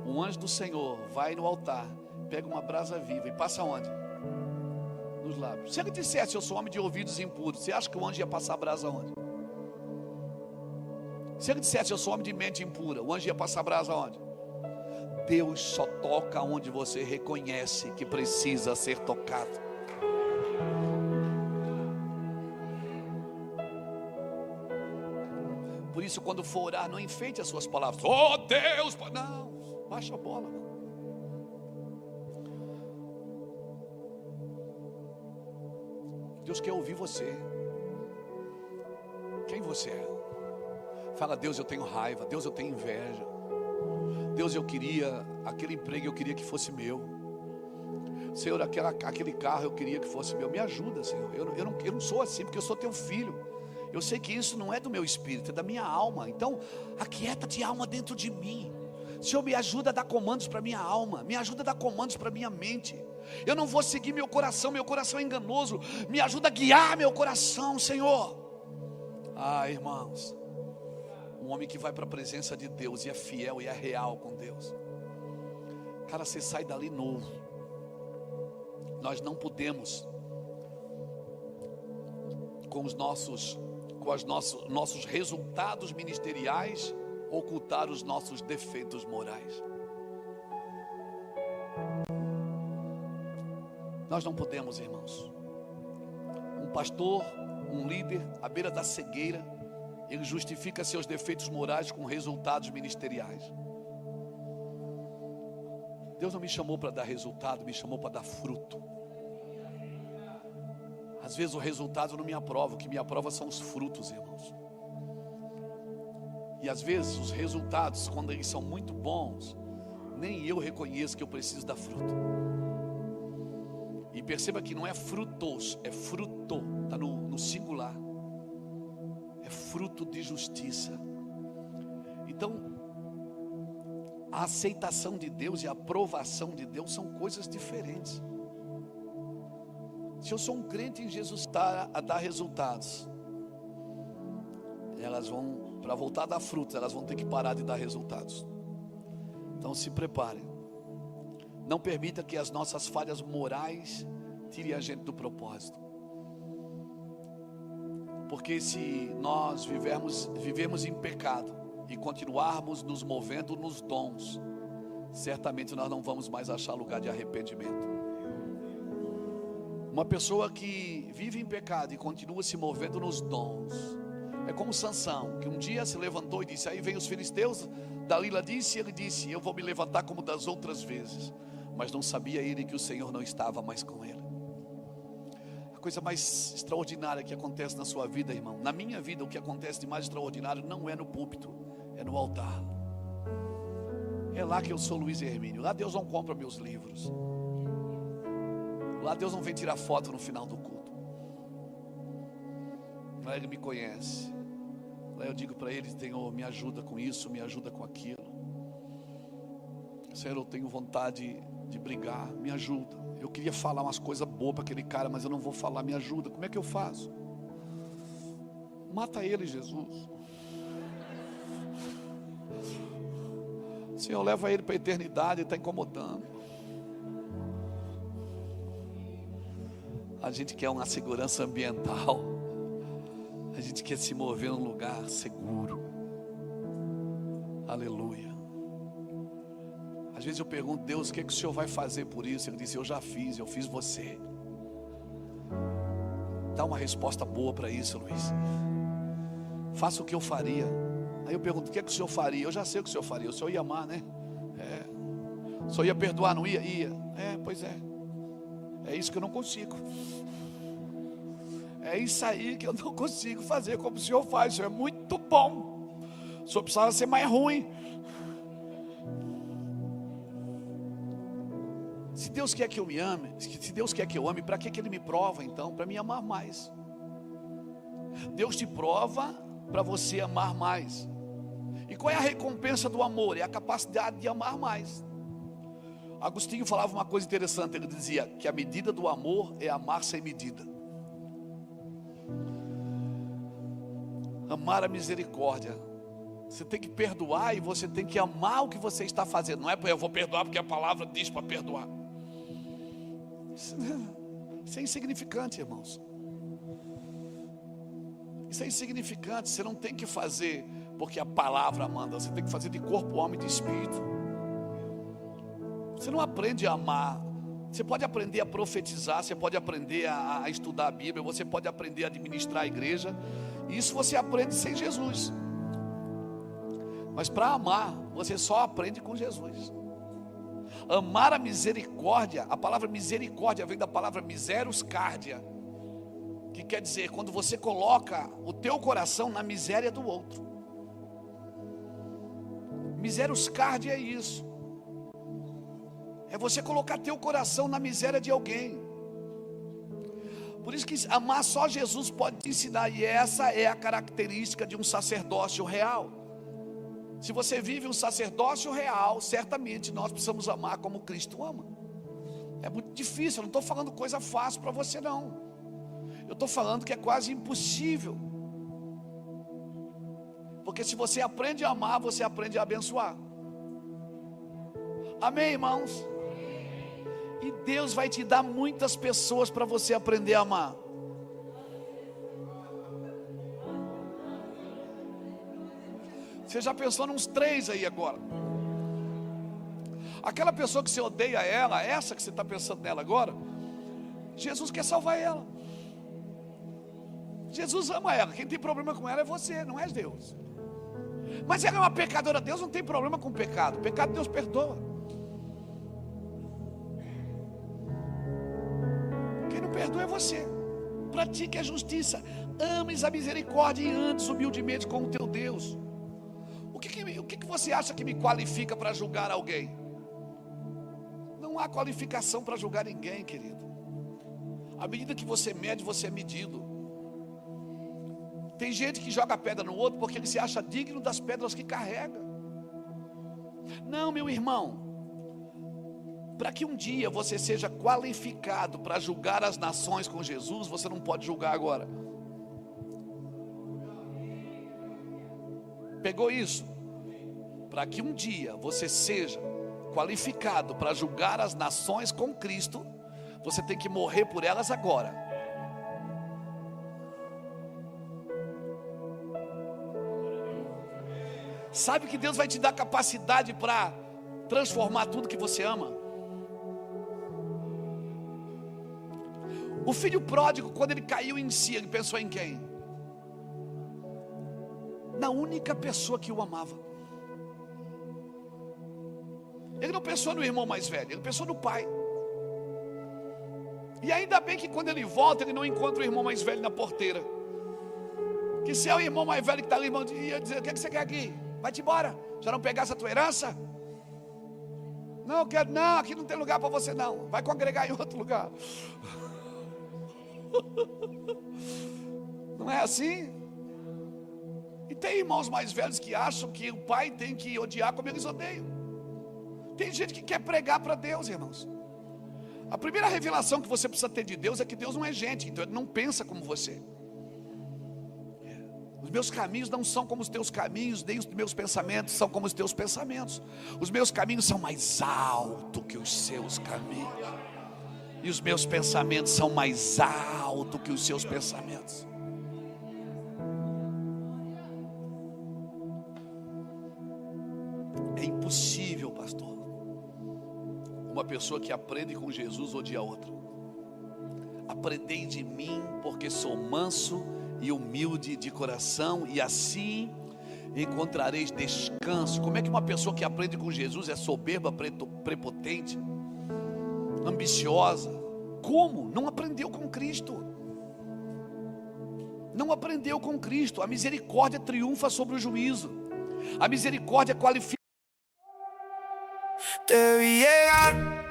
um anjo do Senhor vai no altar, pega uma brasa viva e passa onde? Nos lábios. Se ele dissesse: eu sou homem de ouvidos impuros, você acha que o anjo ia passar a brasa onde? Se ele dissesse: eu sou homem de mente impura, o anjo ia passar a brasa onde? Deus só toca onde você reconhece que precisa ser tocado. Por isso, quando for orar, não enfeite as suas palavras. Oh Deus, não, baixa a bola. Deus quer ouvir você. Quem você é? Fala: Deus, eu tenho raiva. Deus, eu tenho inveja. Deus, eu queria aquele emprego, eu queria que fosse meu. Senhor, aquele carro eu queria que fosse meu. Me ajuda, Senhor. Eu não sou assim, porque eu sou teu filho. Eu sei que isso não é do meu espírito, é da minha alma. Então, aquieta-te, alma, dentro de mim. Senhor, me ajuda a dar comandos para minha alma. Me ajuda a dar comandos para minha mente. Eu não vou seguir meu coração é enganoso. Me ajuda a guiar meu coração, Senhor. Ah, irmãos, um homem que vai para a presença de Deus e é fiel e é real com Deus, cara, você sai dali novo. Nós não podemos, com os nossos resultados ministeriais, ocultar os nossos defeitos morais. Nós não podemos, irmãos. Um pastor, um líder, à beira da cegueira, ele justifica seus defeitos morais com resultados ministeriais. Deus não me chamou para dar resultado, me chamou para dar fruto. Às vezes o resultado não me aprova, o que me aprova são os frutos, irmãos. E às vezes os resultados, quando eles são muito bons, nem eu reconheço que eu preciso dar fruto. E perceba que não é frutos, é fruto, está no singular. É fruto de justiça. Então, a aceitação de Deus e a aprovação de Deus são coisas diferentes. Se eu sou um crente em Jesus, a dar resultados, elas vão, para voltar a dar frutos, elas vão ter que parar de dar resultados. Então se preparem. Não permita que as nossas falhas morais tirem a gente do propósito. Porque se nós vivemos em pecado e continuarmos nos movendo nos dons, certamente nós não vamos mais achar lugar de arrependimento. Uma pessoa que vive em pecado e continua se movendo nos dons, é como Sansão, que um dia se levantou e disse: aí vem os filisteus. Dalila disse, ele disse: eu vou me levantar como das outras vezes. Mas não sabia ele que o Senhor não estava mais com ele. A coisa mais extraordinária que acontece na sua vida, irmão, na minha vida, o que acontece de mais extraordinário não é no púlpito, é no altar. É lá que eu sou Luiz Hermínio. Lá Deus não compra meus livros. Lá Deus não vem tirar foto no final do culto. Lá Ele me conhece. Lá eu digo para Ele: Senhor, me ajuda com isso, me ajuda com aquilo. Senhor, eu tenho vontade de brigar, me ajuda. Eu queria falar umas coisas boas para aquele cara, mas eu não vou falar, me ajuda. Como é que eu faço? Mata ele, Jesus. Senhor, leva ele para a eternidade, ele está incomodando. A gente quer uma segurança ambiental. A gente quer se mover num lugar seguro. Aleluia. Às vezes eu pergunto, Deus, o que é que o Senhor vai fazer por isso? Ele disse, eu já fiz, eu fiz você. Dá uma resposta boa para isso, Luiz. Faça o que eu faria. Aí eu pergunto, o que é que o Senhor faria? Eu já sei o que o Senhor faria. O Senhor ia amar, né? O Senhor ia perdoar, não ia? Ia. Pois é. É isso que eu não consigo. É isso aí que eu não consigo fazer como o Senhor faz. O Senhor é muito bom. O Senhor precisava ser mais ruim. Se Deus quer que eu me ame, se Deus quer que eu ame, para que Ele me prova então? Para me amar mais. Deus te prova para você amar mais. E qual é a recompensa do amor? É a capacidade de amar mais. Agostinho falava uma coisa interessante. Ele dizia que a medida do amor é amar sem medida. Amar a misericórdia. Você tem que perdoar e você tem que amar o que você está fazendo. Não é porque eu vou perdoar porque a palavra diz para perdoar. Isso é insignificante, irmãos. Isso é insignificante. Você não tem que fazer porque a palavra manda. Você tem que fazer de corpo, alma e de espírito. Você não aprende a amar. Você pode aprender a profetizar. Você pode aprender a estudar a Bíblia. Você pode aprender a administrar a igreja. Isso você aprende sem Jesus. Mas para amar, você só aprende com Jesus. Amar a misericórdia. A palavra misericórdia vem da palavra miserus cardia, que quer dizer quando você coloca o teu coração na miséria do outro. Miserus cardia é isso. É você colocar teu coração na miséria de alguém. Por isso que amar só Jesus pode te ensinar. E essa é a característica de um sacerdócio real. Se você vive um sacerdócio real, certamente nós precisamos amar como Cristo ama. É muito difícil, eu não estou falando coisa fácil para você não. Eu estou falando que é quase impossível. Porque se você aprende a amar, você aprende a abençoar. Amém, irmãos? E Deus vai te dar muitas pessoas para você aprender a amar. Você já pensou nos 3 aí agora? Aquela pessoa que você odeia ela, essa que você está pensando nela agora, Jesus quer salvar ela. Jesus ama ela. Quem tem problema com ela é você, não é Deus. Mas ela é uma pecadora. Deus não tem problema com o pecado. O pecado Deus perdoa. Quem não perdoa é você. Pratique a justiça. Ames a misericórdia e andes humildemente com o teu Deus. O que você acha que me qualifica para julgar alguém? Não há qualificação para julgar ninguém, querido. À medida que você mede, você é medido. Tem gente que joga pedra no outro porque ele se acha digno das pedras que carrega. Não, meu irmão. Para que um dia você seja qualificado para julgar as nações com Jesus, você não pode julgar agora. Pegou isso? Para que um dia você seja qualificado para julgar as nações com Cristo, você tem que morrer por elas agora. Sabe que Deus vai te dar capacidade para transformar tudo que você ama? O filho pródigo, quando ele caiu em si, ele pensou em quem? Na única pessoa que o amava. Ele não pensou no irmão mais velho, ele pensou no pai. E ainda bem que quando ele volta, ele não encontra o irmão mais velho na porteira. Que se é o irmão mais velho que está ali, irmão, ia dizer: o que você quer aqui? Vai-te embora, já não pegasse a tua herança? Não, eu quero, não, aqui não tem lugar para você não. Vai congregar em outro lugar. Não é assim? E tem irmãos mais velhos que acham que o pai tem que odiar como eles odeiam. Tem gente que quer pregar para Deus, irmãos. A primeira revelação que você precisa ter de Deus é que Deus não é gente, então Ele não pensa como você. Os meus caminhos não são como os teus caminhos, nem os meus pensamentos são como os teus pensamentos. Os meus caminhos são mais altos que os seus caminhos, e os meus pensamentos são mais altos que os seus pensamentos. É impossível, pastor, uma pessoa que aprende com Jesus odiar outra. Aprendei de mim, porque sou manso e humilde de coração, e assim encontrareis descanso. Como é que uma pessoa que aprende com Jesus é soberba, prepotente, ambiciosa? Como? Não aprendeu com Cristo. Não aprendeu com Cristo. A misericórdia triunfa sobre o juízo. A misericórdia qualifica. Te vi llegar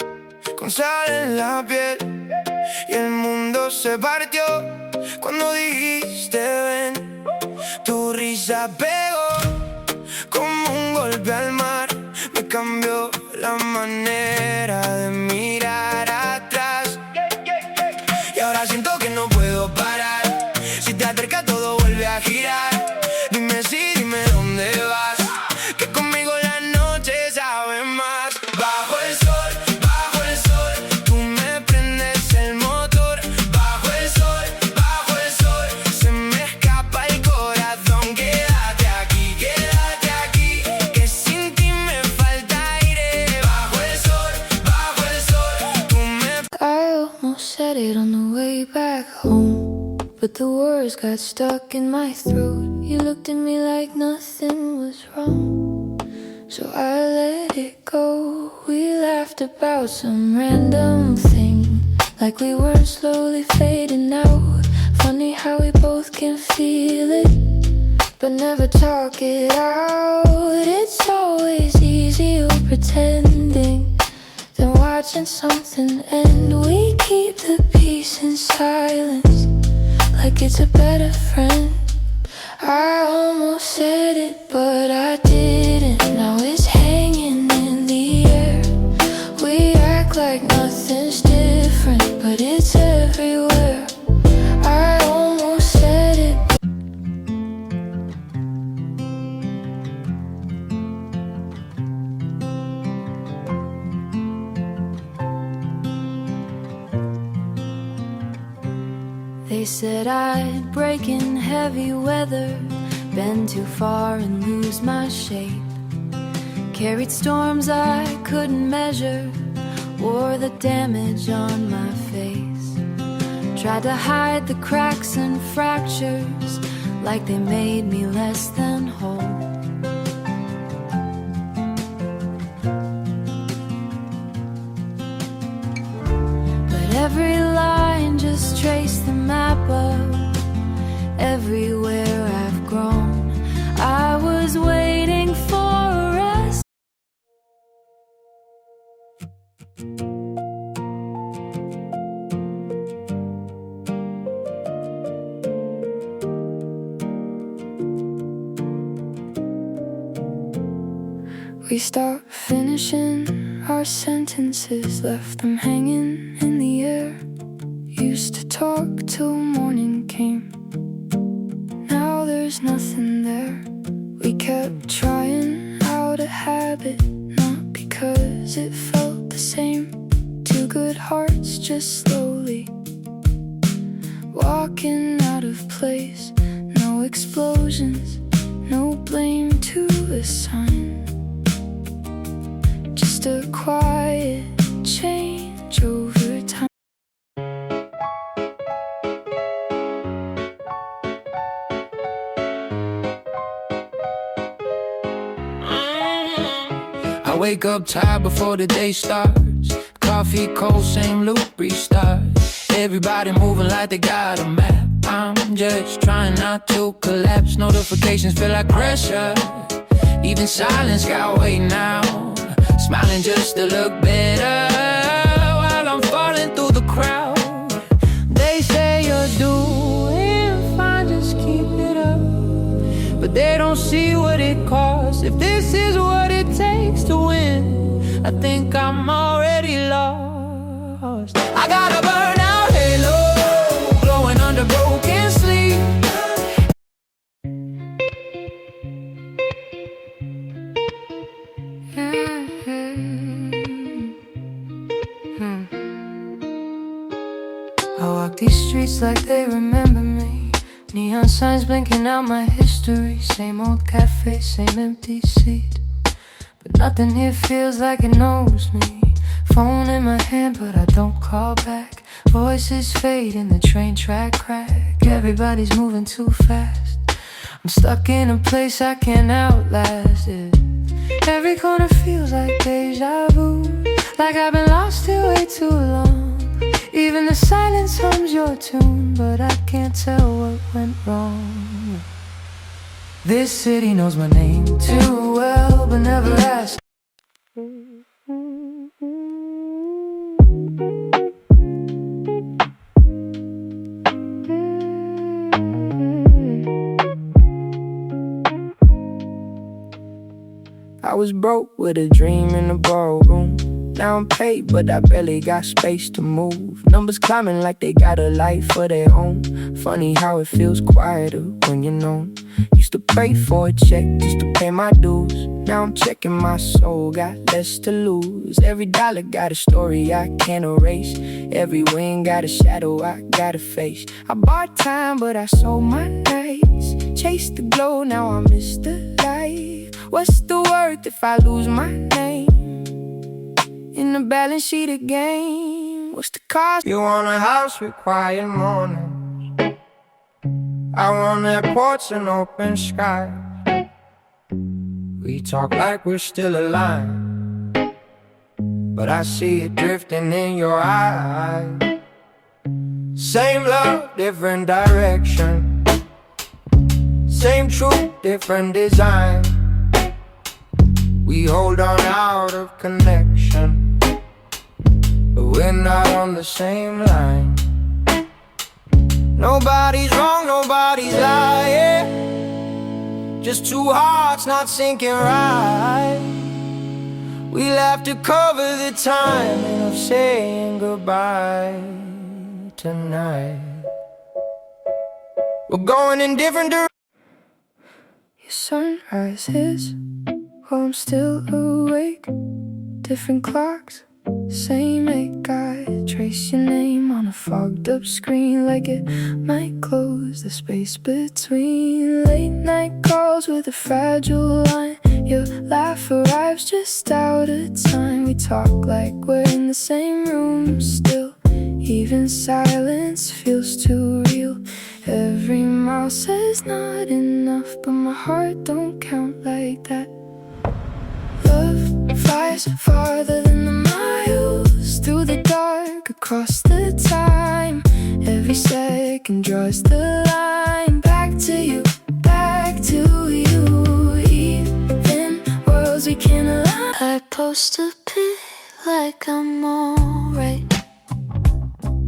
con sal en la piel y el mundo se partió cuando dijiste ven. Tu risa pegó como un golpe al mar, me cambió la manera de mirar atrás. Y ahora siento que no puedo parar, si te acercas todo vuelve a girar. Dime sí, dime dónde vas, que conmigo la noche sabe más. Bajo el sol, tú me prendes el motor. Bajo el sol, se me escapa el corazón. Quédate aquí, que sin ti me falta aire. Bajo el sol, tú me... I almost said it on the way back home, but the words got stuck in my throat. You looked at me like nothing was wrong, so I let it go. We laughed about some random thing, like we weren't slowly fading out. Funny how we both can feel it, but never talk it out. It's always easier pretending than watching something end. We keep the peace in silence, like it's a better friend. I almost said it, but I didn't. Now it's hanging in the air. We act like nothing's different, but it's everywhere. I almost said it. They said I'd break in heavy weather, bend too far and lose my shape. Carried storms I couldn't measure, wore the damage on my face. Tried to hide the cracks and fractures, like they made me less than whole. But every line just traced the map of everywhere I've grown. I was waiting for a rest. We stopped finishing our sentences, left them hanging in the air. Used to talk till morning came, now there's nothing there. We kept trying out a habit, not because it felt the same. Two good hearts just slowly walking out of place. No explosions, no blame to assign, just a quiet change over time. I wake up tired before the day starts. Coffee cold, same loop, restart. Everybody moving like they got a map. I'm just trying not to collapse. Notifications feel like pressure, even silence got weight now. Smiling just to look better while I'm falling through the crowd. They say you're doing fine, just keep it up, but they don't see what it costs. If this is what it takes to win, I think I'm already lost. I got a burnout halo, glowing under broken sleep. I walk these streets like they remember me. Neon signs blinking out my history. Same old cafe, same empty seat, but nothing here feels like it knows me. Phone in my hand, but I don't call back. Voices fade in the train track crack. Everybody's moving too fast. I'm stuck in a place I can't outlast it. Every corner feels like deja vu, like I've been lost here way too long. Even the silence hums your tune, but I can't tell what went wrong. This city knows my name too well, but never asks. I was broke with a dream in a ballroom. Now I'm paid, but I barely got space to move. Numbers climbing like they got a life of their own. Funny how it feels quieter when you're known. Used to pray for a check just to pay my dues. Now I'm checking my soul, got less to lose. Every dollar got a story I can't erase. Every win got a shadow I gotta face. I bought time, but I sold my nights. Chased the glow, now I miss the light. What's the worth if I lose my name in the balance sheet again? What's the cost? You want a house with quiet mornings. I want airports and open sky. We talk like we're still alive, but I see it drifting in your eyes. Same love, different direction. Same truth, different design. We hold on out of connection, but we're not on the same line. Nobody's wrong, nobody's lying. Just two hearts not syncing right. We'll have to cover the timing of saying goodbye tonight. We're going in different directions. Your sunrise is while I'm still awake. Different clocks, same ache. I trace your name on a fogged up screen, like it might close the space between. Late night calls with a fragile line. Your laugh arrives just out of time. We talk like we're in the same room still. Even silence feels too real. Every mile says not enough, but my heart don't count like that. Love flies farther than the miles, through the dark, across the time. Every second draws the line. Back to you, back to you. Even worlds we can't align. I post a pic like I'm alright.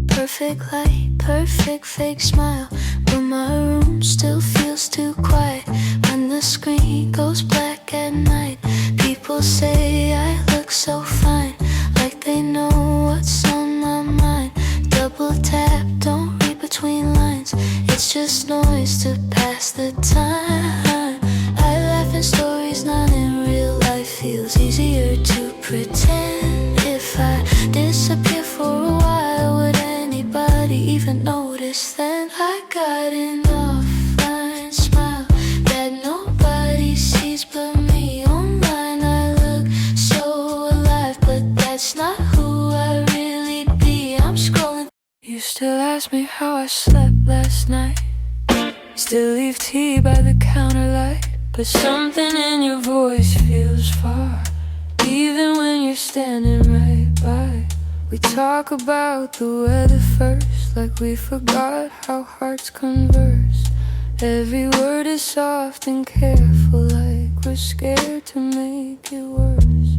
Perfect light, perfect fake smile, but my room still feels too quiet. When the screen goes black at night, people say I look so fine, like they know what's on my mind. Double tap, don't read between lines. It's just noise to pass the time. I laugh in stories, not in real life. Feels easier to pretend. If I disappear for a while, would anybody even notice then? I got an offline smile that nobody sees but me. Online I look so alive, but that's not who I really be. I'm scrolling. You still ask me how I slept last night. Still leave tea by the counter light, but something in your voice feels far, even when you're standing right by. We talk about the weather first, like we forgot how hearts converse. Every word is soft and careful, like we're scared to make it worse.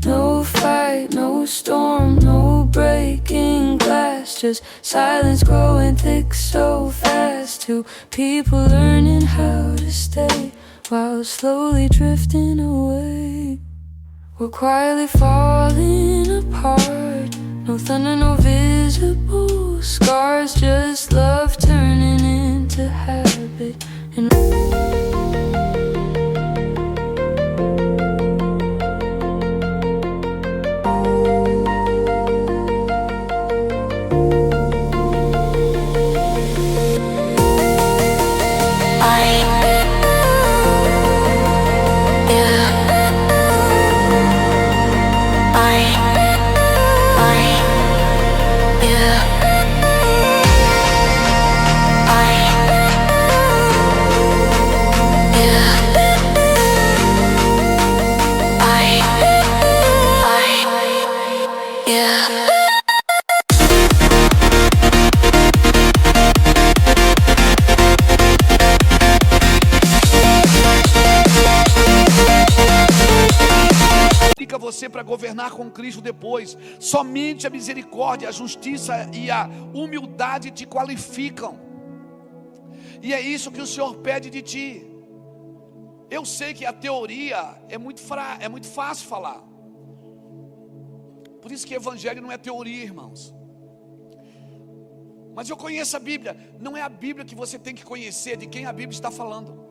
No fight, no storm, no breaking glass, just silence growing thick so fast. Two people learning how to stay while slowly drifting away. We're quietly falling apart. No thunder, no visible scars, just love turning into habit. And você para governar com Cristo depois. Somente a misericórdia, a justiça e a humildade te qualificam. E é isso que o Senhor pede de ti. Eu sei que a teoria é muito fácil falar. Por isso que evangelho não é teoria, irmãos. Mas eu conheço a Bíblia. Não é a Bíblia que você tem que conhecer, de quem a Bíblia está falando.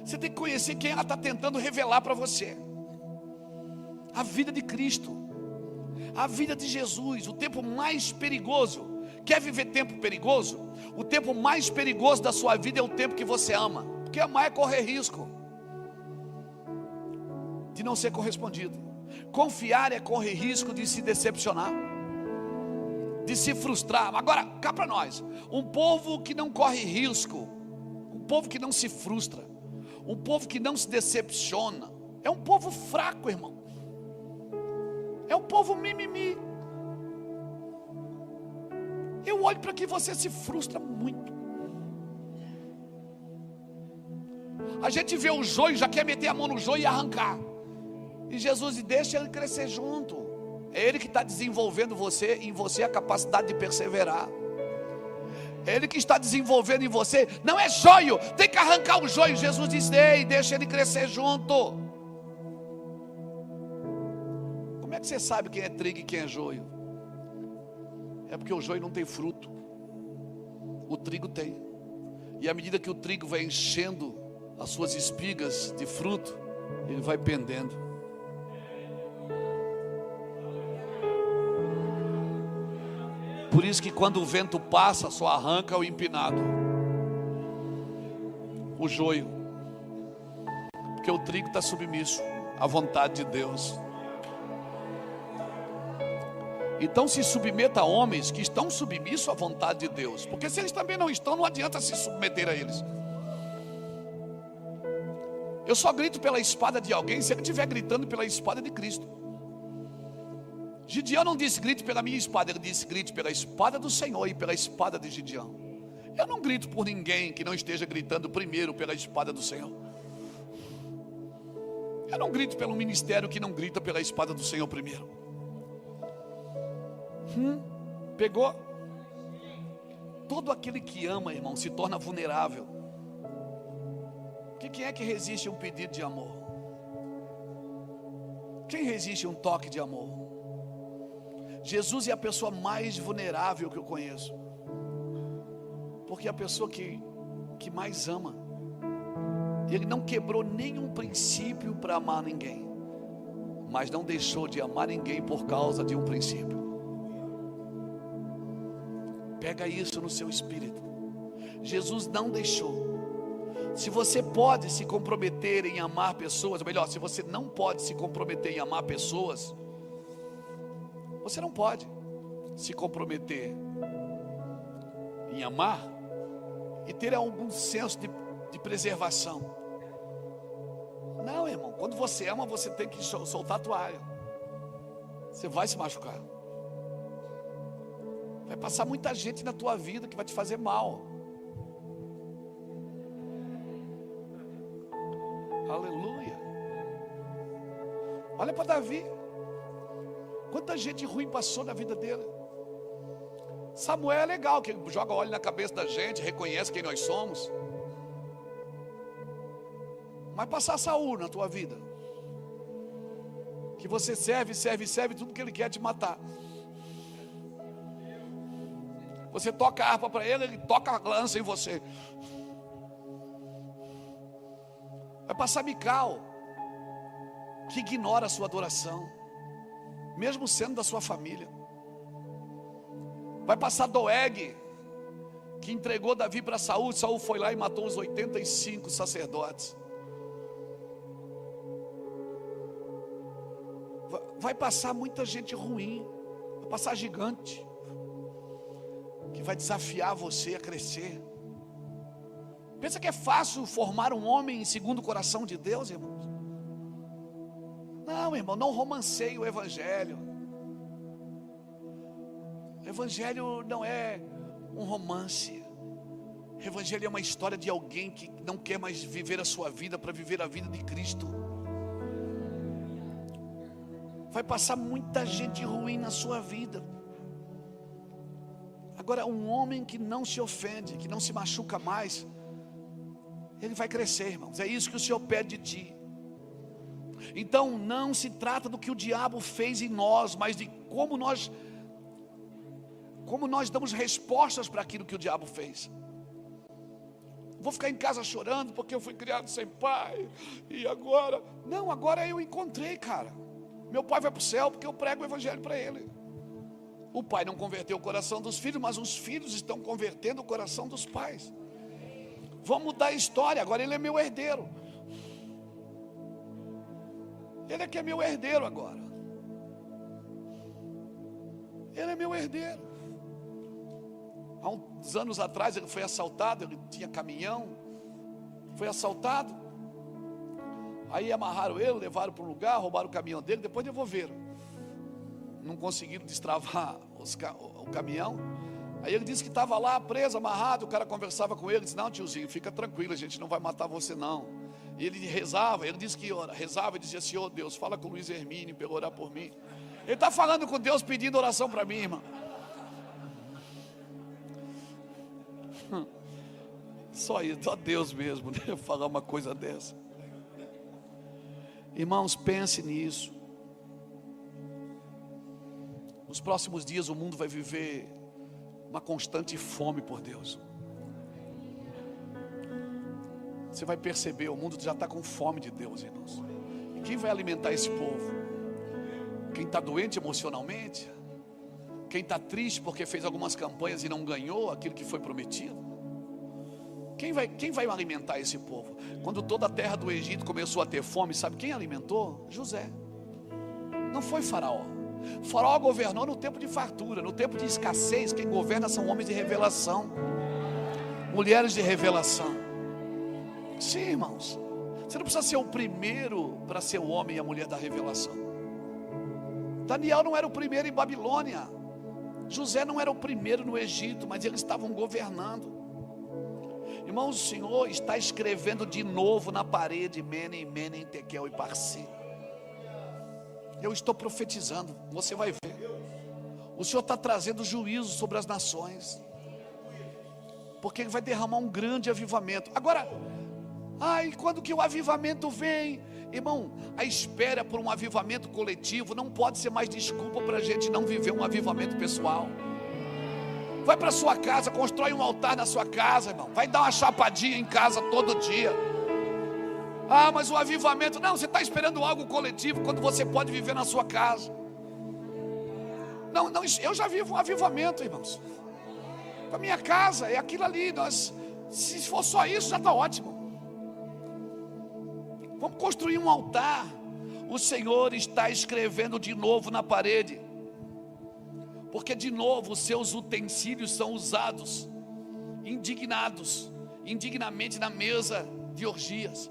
Você tem que conhecer quem ela está tentando revelar para você. A vida de Cristo, a vida de Jesus. O tempo mais perigoso. Quer viver tempo perigoso? O tempo mais perigoso da sua vida é o tempo que você ama. Porque amar é correr risco de não ser correspondido. Confiar é correr risco de se decepcionar, de se frustrar. Agora, cá para nós, um povo que não corre risco, um povo que não se frustra, um povo que não se decepciona, é um povo fraco, irmão. É um povo mimimi. Eu olho para que você se frustra muito. A gente vê o joio, já quer meter a mão no joio e arrancar. E Jesus diz: deixa ele crescer junto. É ele que está desenvolvendo em você a capacidade de perseverar. É ele que está desenvolvendo em você. Não é joio, tem que arrancar o joio. Jesus diz: ei, deixa ele crescer junto. Como é que você sabe quem é trigo e quem é joio? É porque o joio não tem fruto, o trigo tem. E à medida que o trigo vai enchendo as suas espigas de fruto, ele vai pendendo. Por isso que quando o vento passa, só arranca o empinado, o joio. Porque o trigo está submisso à vontade de Deus. Então se submeta a homens que estão submissos à vontade de Deus. Porque se eles também não estão, não adianta se submeter a eles. Eu só grito pela espada de alguém se ele estiver gritando pela espada de Cristo. Gideão não disse grite pela minha espada, ele disse grite pela espada do Senhor e pela espada de Gideão. Eu não grito por ninguém que não esteja gritando primeiro pela espada do Senhor. Eu não grito pelo ministério que não grita pela espada do Senhor primeiro. Pegou? Todo aquele que ama, irmão, se torna vulnerável. Quem é que resiste a um pedido de amor? Quem resiste a um toque de amor? Jesus é a pessoa mais vulnerável que eu conheço. Porque é a pessoa que mais ama. Ele não quebrou nenhum princípio para amar ninguém, mas não deixou de amar ninguém por causa de um princípio. Pega isso no seu espírito. Jesus não deixou. Se você pode se comprometer em amar pessoas, ou melhor, se você não pode se comprometer em amar pessoas, você não pode se comprometer em amar e ter algum senso de preservação. Não, irmão, quando você ama, você tem que soltar a toalha. Você vai se machucar. Vai passar muita gente na tua vida que vai te fazer mal. Aleluia. Olha para Davi. Quanta gente ruim passou na vida dele. Samuel é legal, que joga óleo na cabeça da gente, reconhece quem nós somos. Vai passar Saul na tua vida, que você serve, tudo que ele quer te matar. Você toca a harpa para ele, ele toca a lança em você. Vai passar Mical, que ignora a sua adoração, mesmo sendo da sua família. Vai passar Doeg, que entregou Davi para Saul. Saul foi lá e matou os 85 sacerdotes. Vai passar muita gente ruim, vai passar gigante, que vai desafiar você a crescer. Pensa que é fácil formar um homem segundo o coração de Deus, irmãos? Não, irmão, não romanceie o Evangelho. O Evangelho não é um romance. O Evangelho é uma história de alguém que não quer mais viver a sua vida para viver a vida de Cristo. Vai passar muita gente ruim na sua vida. Agora, um homem que não se ofende, que não se machuca mais, ele vai crescer, irmãos. É isso que o Senhor pede de ti. Então, não se trata do que o diabo fez em nós, mas de como nós damos respostas para aquilo que o diabo fez. Vou ficar em casa chorando porque eu fui criado sem pai, e agora... Não, agora eu encontrei, cara. Meu pai vai para o céu porque eu prego o Evangelho para ele. O pai não converteu o coração dos filhos, mas os filhos estão convertendo o coração dos pais. Vamos mudar a história, agora ele é meu herdeiro. Ele é que é meu herdeiro agora. Ele é meu herdeiro. Há uns anos atrás ele foi assaltado, ele tinha caminhão, foi assaltado. Aí amarraram ele, levaram para um lugar, roubaram o caminhão dele, depois devolveram. Não conseguiram destravar o caminhão. Aí ele disse que estava lá preso, amarrado. O cara conversava com ele, disse: não, tiozinho, fica tranquilo, a gente não vai matar você não. E ele rezava, ele disse que rezava e dizia: Senhor Deus, fala com o Luiz Hermínio para orar por mim. Ele está falando com Deus, pedindo oração para mim, irmão. Só isso, só Deus mesmo, né? Falar uma coisa dessa. Irmãos, pense nisso. Nos próximos dias o mundo vai viver uma constante fome por Deus. Você vai perceber, o mundo já está com fome de Deus, irmãos. E quem vai alimentar esse povo? Quem está doente emocionalmente? Quem está triste porque fez algumas campanhas e não ganhou aquilo que foi prometido? Quem vai alimentar esse povo? Quando toda a terra do Egito começou a ter fome, sabe quem alimentou? José. Não foi Faraó. Faraó governou no tempo de fartura, no tempo de escassez. Quem governa são homens de revelação, mulheres de revelação. Sim, irmãos. Você não precisa ser o primeiro para ser o homem e a mulher da revelação. Daniel não era o primeiro em Babilônia. José não era o primeiro no Egito, mas eles estavam governando. Irmãos, o Senhor está escrevendo de novo na parede Menem, Tekel e Parsi. Eu estou profetizando, você vai ver. O Senhor está trazendo juízo sobre as nações, porque Ele vai derramar um grande avivamento. Agora, quando que o avivamento vem? Irmão, a espera por um avivamento coletivo não pode ser mais desculpa para a gente não viver um avivamento pessoal. Vai para sua casa, constrói um altar na sua casa, irmão. Vai dar uma chapadinha em casa todo dia. Mas o avivamento... Não, você está esperando algo coletivo quando você pode viver na sua casa. Não, eu já vivo um avivamento, irmãos. A minha casa é aquilo ali. Se for só isso, já está ótimo. Vamos construir um altar. O Senhor está escrevendo de novo na parede, porque de novo os seus utensílios são usados indignamente na mesa de orgias.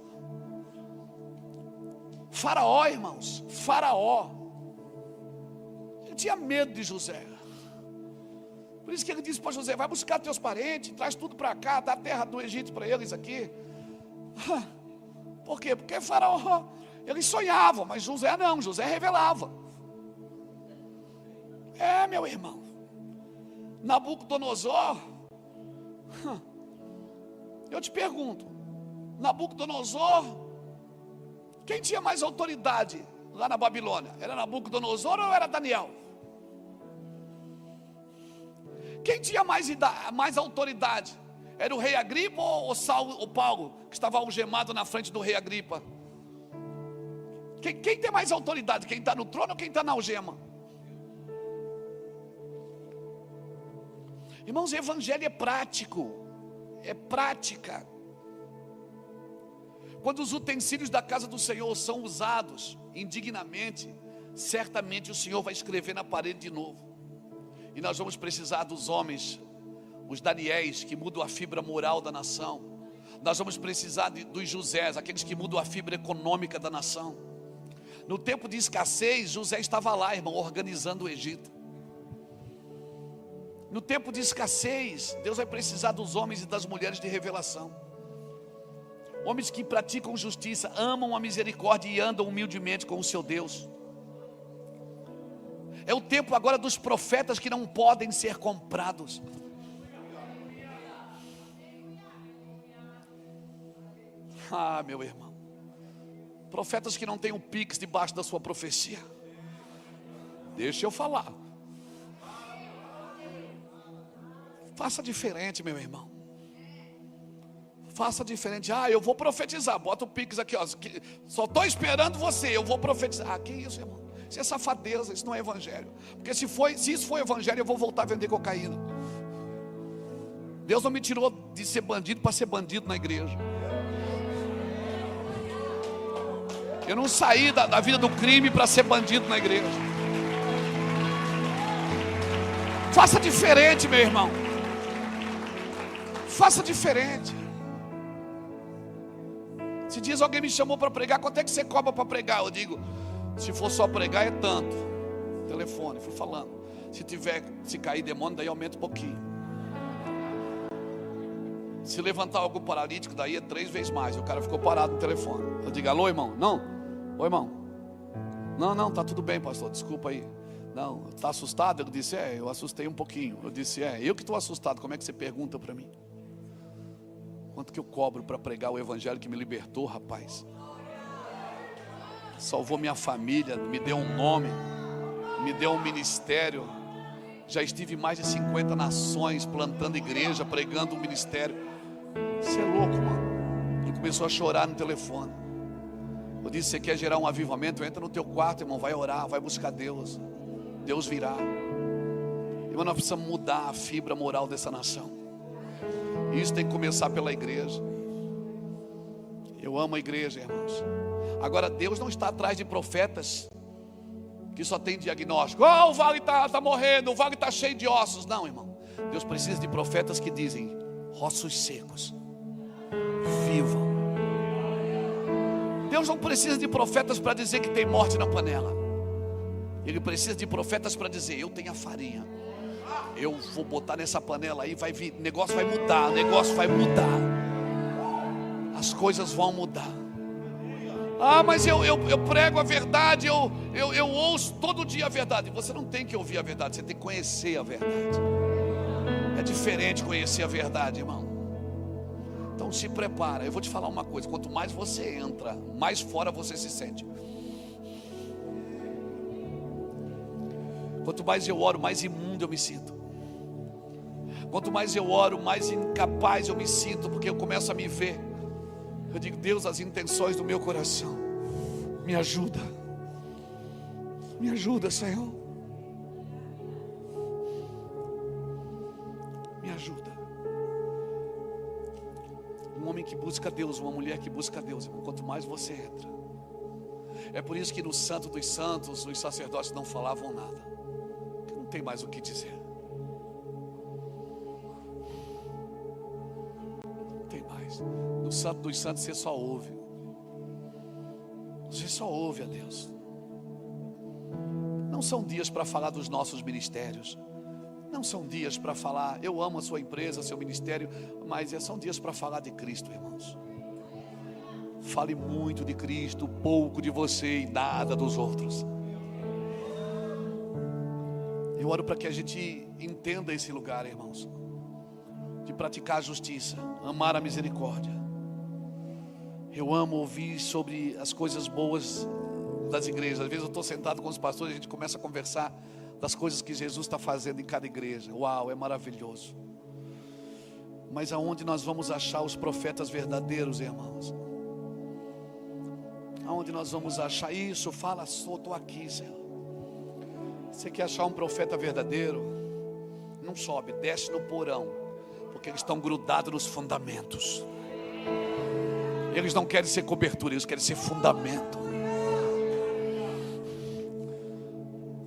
Faraó, irmãos, Faraó, ele tinha medo de José. Por isso que ele disse para José: vai buscar teus parentes, traz tudo para cá, dá a terra do Egito para eles aqui. Por quê? Porque Faraó, eles sonhavam, mas José não, José revelava. Meu irmão, Nabucodonosor, eu te pergunto, Nabucodonosor Quem tinha mais autoridade lá na Babilônia? Era Nabucodonosor ou era Daniel? Quem tinha mais autoridade? Era o rei Agripa ou Paulo, que estava algemado na frente do rei Agripa? Quem tem mais autoridade? Quem está no trono ou quem está na algema? Irmãos, o evangelho é prático, é prática. Quando os utensílios da casa do Senhor são usados indignamente, certamente o Senhor vai escrever na parede de novo. E nós vamos precisar dos homens, os Daniéis, que mudam a fibra moral da nação. Nós vamos precisar dos Josés, aqueles que mudam a fibra econômica da nação. No tempo de escassez, José estava lá, irmão, organizando o Egito. No tempo de escassez, Deus vai precisar dos homens e das mulheres de revelação. Homens que praticam justiça, amam a misericórdia e andam humildemente com o seu Deus. É o tempo agora dos profetas que não podem ser comprados. Ah, meu irmão, profetas que não têm um pix debaixo da sua profecia. Deixa eu falar. Faça diferente, meu irmão. Faça diferente. Ah, eu vou profetizar. Bota o pix aqui, ó. Só estou esperando você. Eu vou profetizar. Ah, que isso, irmão? Isso é safadeza. Isso não é evangelho. Porque se isso for evangelho, eu vou voltar a vender cocaína. Deus não me tirou de ser bandido para ser bandido na igreja. Eu não saí da vida do crime para ser bandido na igreja. Faça diferente, meu irmão. Faça diferente. Se diz alguém me chamou para pregar, quanto é que você cobra para pregar? Eu digo, se for só pregar é tanto. Telefone, fui falando. Se cair demônio, daí aumenta um pouquinho. Se levantar algum paralítico, daí é 3 vezes mais. E o cara ficou parado no telefone. Eu digo, alô, irmão? Não. Oi, irmão. Não, tá tudo bem, pastor, desculpa aí. Não, está assustado? Eu disse, eu assustei um pouquinho. Eu disse, eu que estou assustado, como é que você pergunta para mim? Quanto que eu cobro para pregar o evangelho que me libertou, rapaz? Salvou minha família, me deu um nome, me deu um ministério. Já estive em mais de 50 nações, plantando igreja, pregando um ministério. Você é louco, mano. Ele começou a chorar no telefone. Eu disse, você quer gerar um avivamento? Entra no teu quarto, irmão, vai orar, vai buscar Deus. Deus virá. Irmão, nós precisamos mudar a fibra moral dessa nação. Isso tem que começar pela igreja. Eu amo a igreja, irmãos. Agora, Deus não está atrás de profetas que só tem diagnóstico. O vale está morrendo, o vale está cheio de ossos. Não, irmão. Deus precisa de profetas que dizem, ossos secos, vivam. Deus não precisa de profetas para dizer que tem morte na panela. Ele precisa de profetas para dizer, eu tenho a farinha. Eu vou botar nessa panela aí, vai vir, o negócio vai mudar, as coisas vão mudar. Ah, mas eu prego a verdade, eu ouço todo dia a verdade. Você não tem que ouvir a verdade, você tem que conhecer a verdade. É diferente conhecer a verdade, irmão. Então se prepara, eu vou te falar uma coisa, quanto mais você entra, mais fora você se sente. Quanto mais eu oro, mais imundo eu me sinto. Quanto mais eu oro, mais incapaz eu me sinto, porque eu começo a me ver. Eu digo, Deus, as intenções do meu coração, me ajuda. Me ajuda, Senhor. Me ajuda. Um homem que busca Deus, uma mulher que busca Deus, quanto mais você entra. É por isso que no Santo dos Santos, os sacerdotes não falavam nada. Não tem mais o que dizer. Não tem mais. No Santo dos Santos você só ouve. Você só ouve a Deus. Não são dias para falar dos nossos ministérios. Não são dias para falar, eu amo a sua empresa, seu ministério, mas são dias para falar de Cristo, irmãos. Fale muito de Cristo, pouco de você e nada dos outros. Eu oro para que a gente entenda esse lugar, irmãos, de praticar a justiça, amar a misericórdia, Eu amo ouvir sobre as coisas boas das igrejas. Às vezes eu estou sentado com os pastores e a gente começa a conversar das coisas que Jesus está fazendo em cada igreja. Uau, é maravilhoso. Mas aonde nós vamos achar os profetas verdadeiros, irmãos? Aonde nós vamos achar isso? Fala, estou aqui, Senhor. Você quer achar um profeta verdadeiro? Não sobe, desce no porão, porque eles estão grudados nos fundamentos. Eles não querem ser cobertura, eles querem ser fundamento.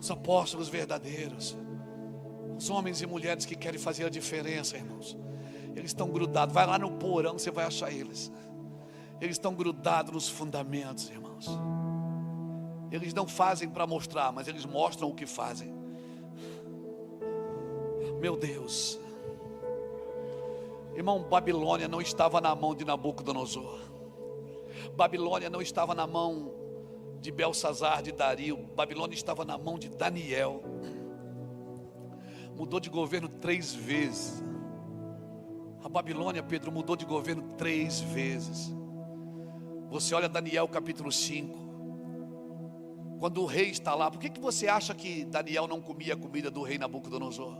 Os apóstolos verdadeiros, os homens e mulheres que querem fazer a diferença, irmãos, eles estão grudados. Vai lá no porão, você vai achar eles. Eles estão grudados nos fundamentos, irmãos. Eles não fazem para mostrar, mas eles mostram o que fazem. Meu Deus. Irmão, Babilônia não estava na mão de Nabucodonosor. Babilônia não estava na mão de Belsazar, de Dario. Babilônia estava na mão de Daniel. Mudou de governo 3 vezes. A Babilônia, Pedro, mudou de governo 3 vezes. Você olha Daniel capítulo 5. Quando o rei está lá, por que você acha que Daniel não comia a comida do rei Nabucodonosor?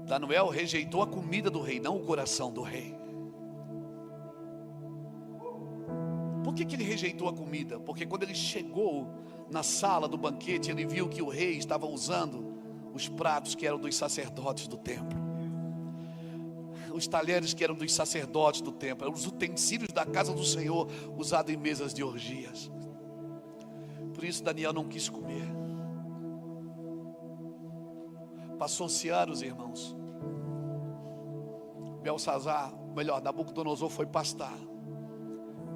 Daniel rejeitou a comida do rei, não o coração do rei. Por que ele rejeitou a comida? Porque quando ele chegou na sala do banquete, ele viu que o rei estava usando os pratos que eram dos sacerdotes do templo, os talheres que eram dos sacerdotes do templo, os utensílios da casa do Senhor usados em mesas de orgias. Por isso Daniel não quis comer. Passou-se anos, irmãos. Belsazar, melhor, Nabucodonosor foi pastar.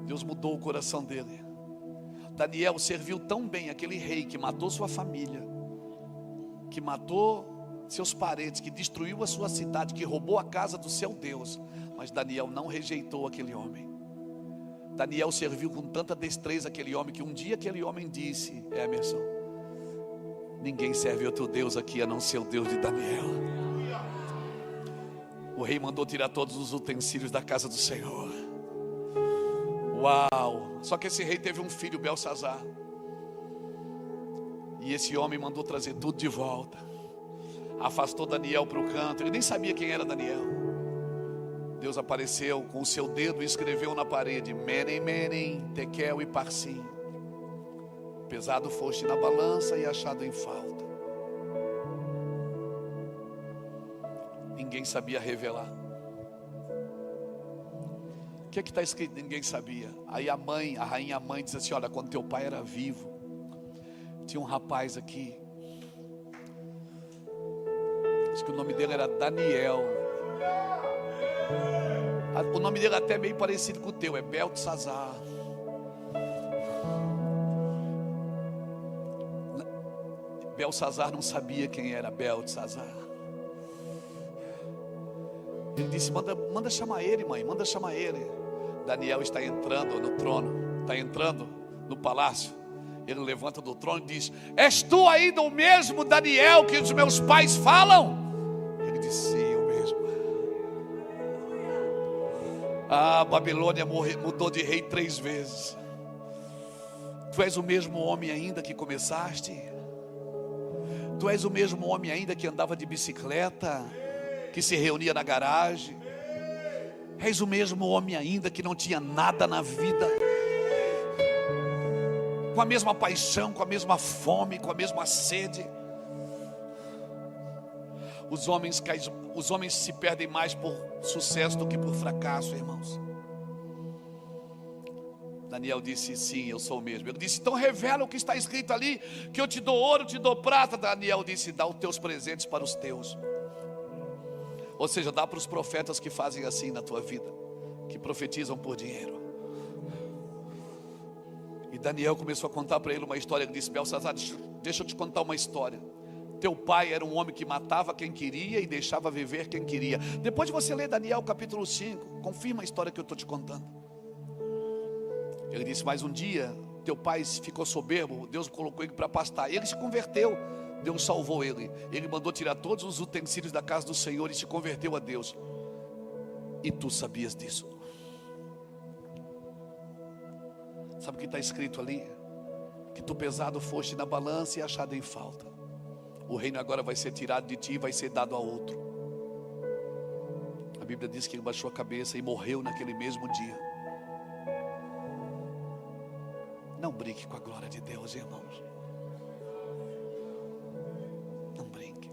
Deus mudou o coração dele. Daniel serviu tão bem aquele rei que matou sua família, que matou seus parentes, que destruiu a sua cidade, que roubou a casa do seu Deus. Mas Daniel não rejeitou aquele homem. Daniel serviu com tanta destreza aquele homem, que um dia aquele homem disse: Emerson, ninguém serve outro Deus aqui a não ser o Deus de Daniel. O rei mandou tirar todos os utensílios da casa do Senhor. Uau! Só que esse rei teve um filho, Belsazar, e esse homem mandou trazer tudo de volta. Afastou Daniel para o canto. Ele nem sabia quem era Daniel. Deus apareceu com o seu dedo e escreveu na parede: Menem, Menem, Tekel e Parsim. Pesado foste na balança e achado em falta. Ninguém sabia revelar. O que está escrito? Ninguém sabia. Aí a rainha mãe disse assim: olha, quando teu pai era vivo, tinha um rapaz aqui, diz que o nome dele era Daniel. O nome dele é até meio parecido com o teu, é Beltesazar. Belsazar não sabia quem era Beltesazar. Ele disse: manda chamar ele, mãe, manda chamar ele. Daniel está entrando no trono, está entrando no palácio. Ele levanta do trono e diz: és tu ainda o mesmo Daniel que os meus pais falam? Ele disse: sim, eu mesmo. A Babilônia mudou de rei 3 vezes. Tu és o mesmo homem ainda que começaste? Tu és o mesmo homem ainda que andava de bicicleta, que se reunia na garagem? És o mesmo homem ainda que não tinha nada na vida, com a mesma paixão, com a mesma fome, com a mesma sede? Os homens se perdem mais por sucesso do que por fracasso, irmãos. Daniel disse: sim, eu sou o mesmo. Ele disse: então revela o que está escrito ali, que eu te dou ouro, te dou prata. Daniel disse: dá os teus presentes para os teus. Ou seja, dá para os profetas que fazem assim na tua vida, que profetizam por dinheiro. E Daniel começou a contar para ele uma história. Ele disse: Belsazar, deixa eu te contar uma história. Teu pai era um homem que matava quem queria e deixava viver quem queria. Depois de você ler Daniel capítulo 5, confirma a história que eu estou te contando. Ele disse: mas um dia teu pai ficou soberbo, Deus colocou ele para pastar. Ele se converteu, Deus salvou ele. Ele mandou tirar todos os utensílios da casa do Senhor e se converteu a Deus. E tu sabias disso? Sabe o que está escrito ali? Que tu pesado foste na balança e achado em falta. O reino agora vai ser tirado de ti e vai ser dado a outro. A Bíblia diz que ele baixou a cabeça e morreu naquele mesmo dia. Não brinque com a glória de Deus, irmãos. Não brinque.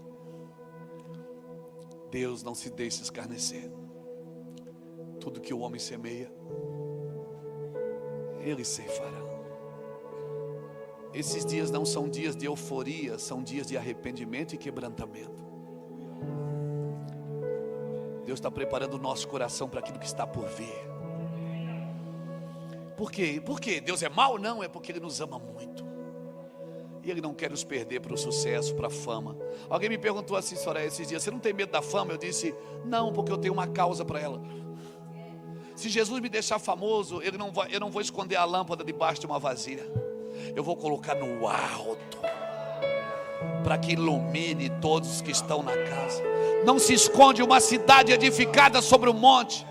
Deus não se deixa escarnecer. Tudo que o homem semeia, ele ceifará. Esses dias não são dias de euforia, são dias de arrependimento e quebrantamento. Deus está preparando o nosso coração para aquilo que está por vir. Por quê? Porque Deus é mau? Não, é porque Ele nos ama muito. E Ele não quer nos perder para o sucesso, para a fama. Alguém me perguntou assim, Soraya, esses dias: você não tem medo da fama? Eu disse: não, porque eu tenho uma causa para ela. Se Jesus me deixar famoso, eu não vou esconder a lâmpada debaixo de uma vasilha. Eu vou colocar no alto, para que ilumine todos que estão na casa. Não se esconde uma cidade edificada sobre um monte.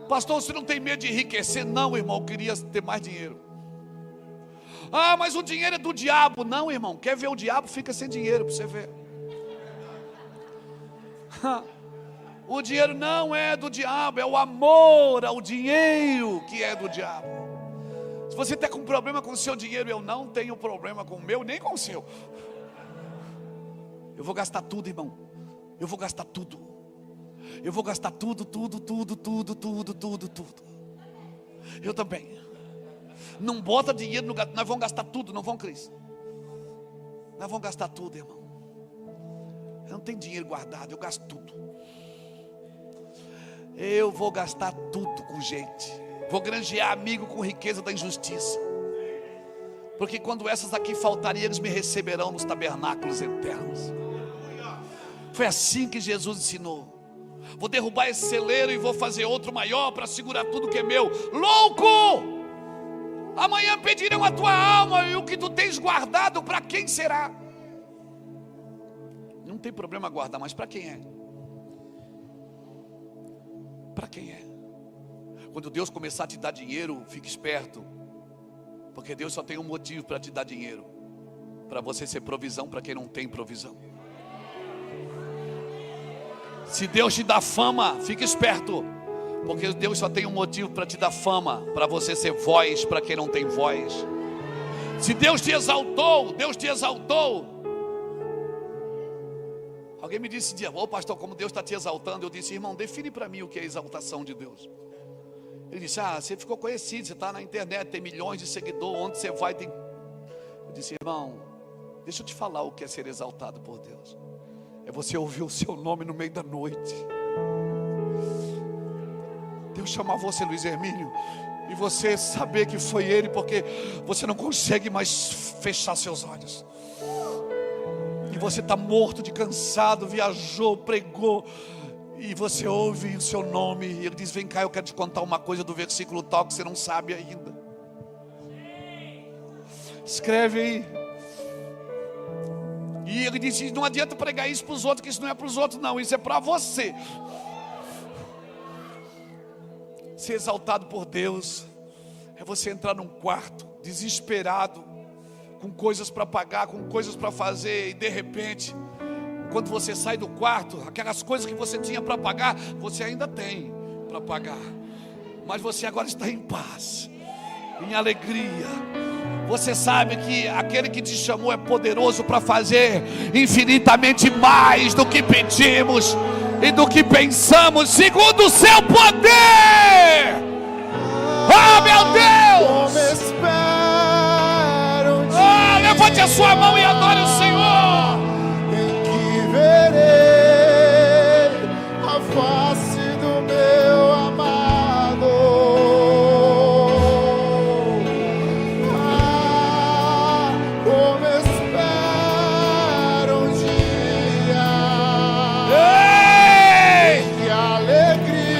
Pastor, você não tem medo de enriquecer? Não, irmão, eu queria ter mais dinheiro. Ah, mas o dinheiro é do diabo. Não, irmão, quer ver o diabo? Fica sem dinheiro para você ver. O dinheiro não é do diabo, é o amor ao dinheiro que é do diabo. Se você está com problema com o seu dinheiro, eu não tenho problema com o meu, nem com o seu. Eu vou gastar tudo, irmão. Eu vou gastar tudo. Eu vou gastar tudo. Eu também. Não bota dinheiro no gato. Nós vamos gastar tudo, não vamos, Cris? Nós vamos gastar tudo, irmão. Eu não tenho dinheiro guardado, eu gasto tudo. Eu vou gastar tudo com gente. Vou granjear amigo com riqueza da injustiça. Porque quando essas aqui faltarem, eles me receberão nos tabernáculos eternos. Foi assim que Jesus ensinou. Vou derrubar esse celeiro e vou fazer outro maior para segurar tudo que é meu. Louco! Amanhã pedirão a tua alma, e o que tu tens guardado, para quem será? Não tem problema guardar, mas para quem é? Para quem é? Quando Deus começar a te dar dinheiro, fique esperto, porque Deus só tem um motivo para te dar dinheiro: para você ser provisão para quem não tem provisão. Se Deus te dá fama, fique esperto, porque Deus só tem um motivo para te dar fama: para você ser voz para quem não tem voz. Se Deus te exaltou, Deus te exaltou. Alguém me disse: ô pastor, como Deus está te exaltando? Eu disse: irmão, define para mim o que é exaltação de Deus. Ele disse: você ficou conhecido, você está na internet, tem milhões de seguidores, onde você vai tem... Eu disse: irmão, deixa eu te falar o que é ser exaltado por Deus. É você ouvir o seu nome no meio da noite. Deus chamar você, Luiz Hermínio, e você saber que foi Ele, porque você não consegue mais fechar seus olhos. E você está morto de cansado, viajou, pregou, e você ouve o seu nome, e Ele diz: vem cá, eu quero te contar uma coisa do versículo tal que você não sabe ainda. Escreve aí. E Ele disse: não adianta pregar isso para os outros, que isso não é para os outros não, isso é para você. Ser exaltado por Deus é você entrar num quarto desesperado, com coisas para pagar, com coisas para fazer, e de repente, quando você sai do quarto, aquelas coisas que você tinha para pagar, você ainda tem para pagar, mas você agora está em paz, em alegria. Você sabe que aquele que te chamou é poderoso para fazer infinitamente mais do que pedimos e do que pensamos, segundo o seu poder. Oh, meu Deus! Levante a sua mão e adore o Senhor. Em que verei a face do meu amado. Como espero um dia. Ei! Que alegria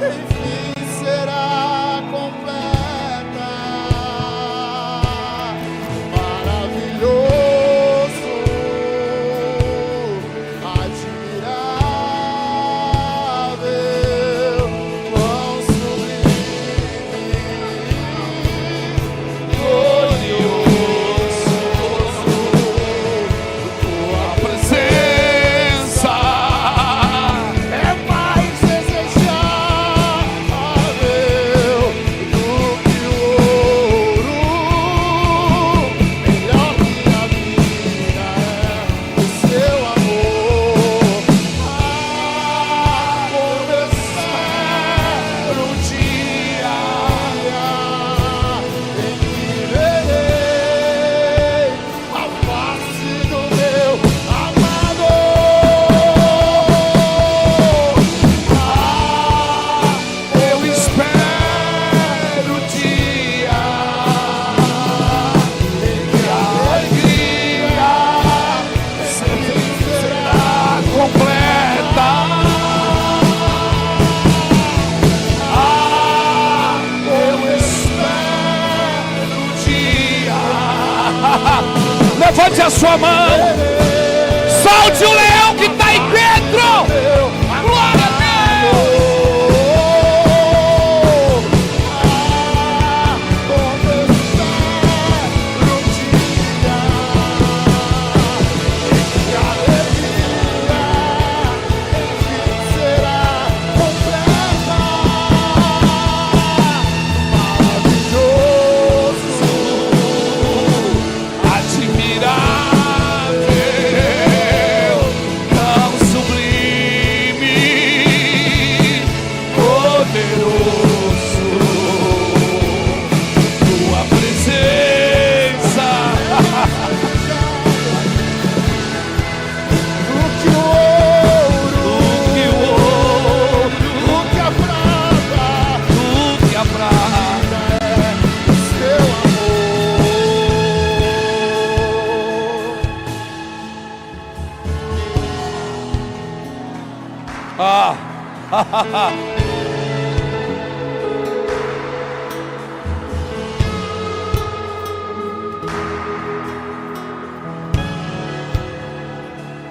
enfim será completa. Para Levante a sua mão. Solte o leão que está aí dentro. Glória a Deus.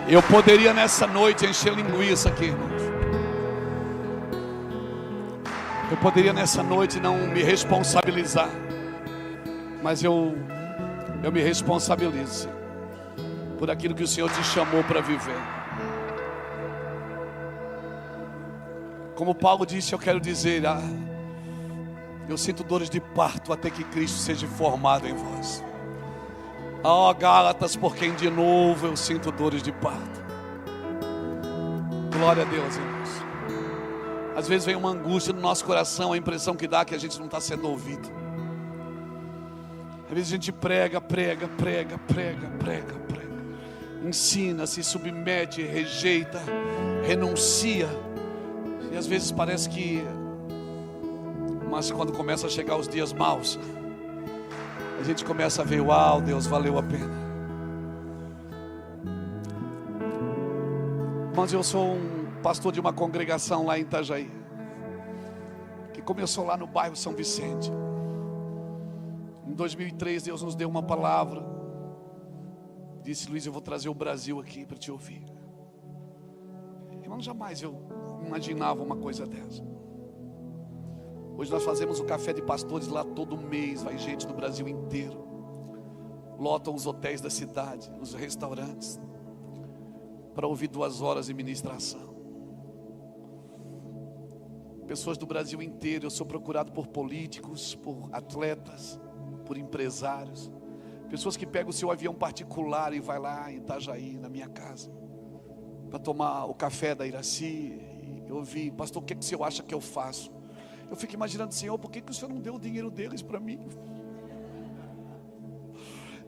Eu poderia nessa noite encher linguiça aqui, irmãos. Eu poderia nessa noite não me responsabilizar, mas eu me responsabilizo por aquilo que o Senhor te chamou para viver. Como Paulo disse, eu quero dizer, eu sinto dores de parto até que Cristo seja formado em vós. Gálatas, por quem de novo eu sinto dores de parto. Glória a Deus, irmãos. Às vezes vem uma angústia no nosso coração, a impressão que dá é que a gente não está sendo ouvido. Às vezes a gente prega, ensina, se submete, rejeita, renuncia. E às vezes parece que, mas quando começa a chegar os dias maus, a gente começa a ver, uau, Deus, valeu a pena. Mas eu sou um pastor de uma congregação lá em Itajaí, que começou lá no bairro São Vicente. Em 2003 Deus nos deu uma palavra. Disse, Luiz, eu vou trazer o Brasil aqui para te ouvir. Irmão, jamais eu imaginava uma coisa dessa. Hoje nós fazemos o café de pastores lá todo mês. Vai gente do Brasil inteiro. Lotam os hotéis da cidade, os restaurantes, para ouvir 2 horas de ministração. Pessoas do Brasil inteiro. Eu sou procurado por políticos, por atletas, por empresários. Pessoas que pegam o seu avião particular e vai lá em Itajaí, na minha casa, para tomar o café da Iraci. Eu ouvi, pastor, o que o senhor acha que eu faço? Eu fico imaginando, Senhor, por que o Senhor não deu o dinheiro deles para mim?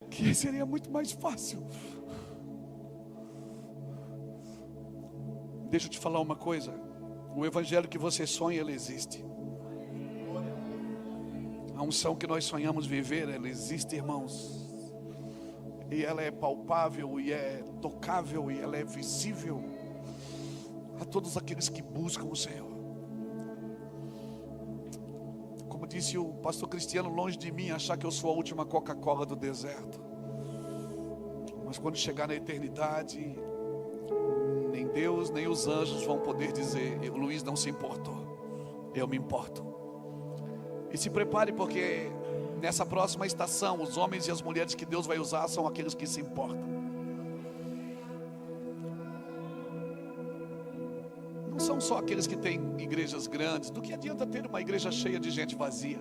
Que seria muito mais fácil. Deixa eu te falar uma coisa. O evangelho que você sonha, ele existe. A unção que nós sonhamos viver, ela existe, irmãos. E ela é palpável, e é tocável, e ela é visível a todos aqueles que buscam o Senhor. Como disse o pastor Cristiano, longe de mim achar que eu sou a última Coca-Cola do deserto. Mas quando chegar na eternidade, nem Deus, nem os anjos vão poder dizer, o Luiz não se importou, eu me importo. E se prepare, porque nessa próxima estação, os homens e as mulheres que Deus vai usar são aqueles que se importam. Não são só aqueles que têm igrejas grandes. Do que adianta ter uma igreja cheia de gente vazia,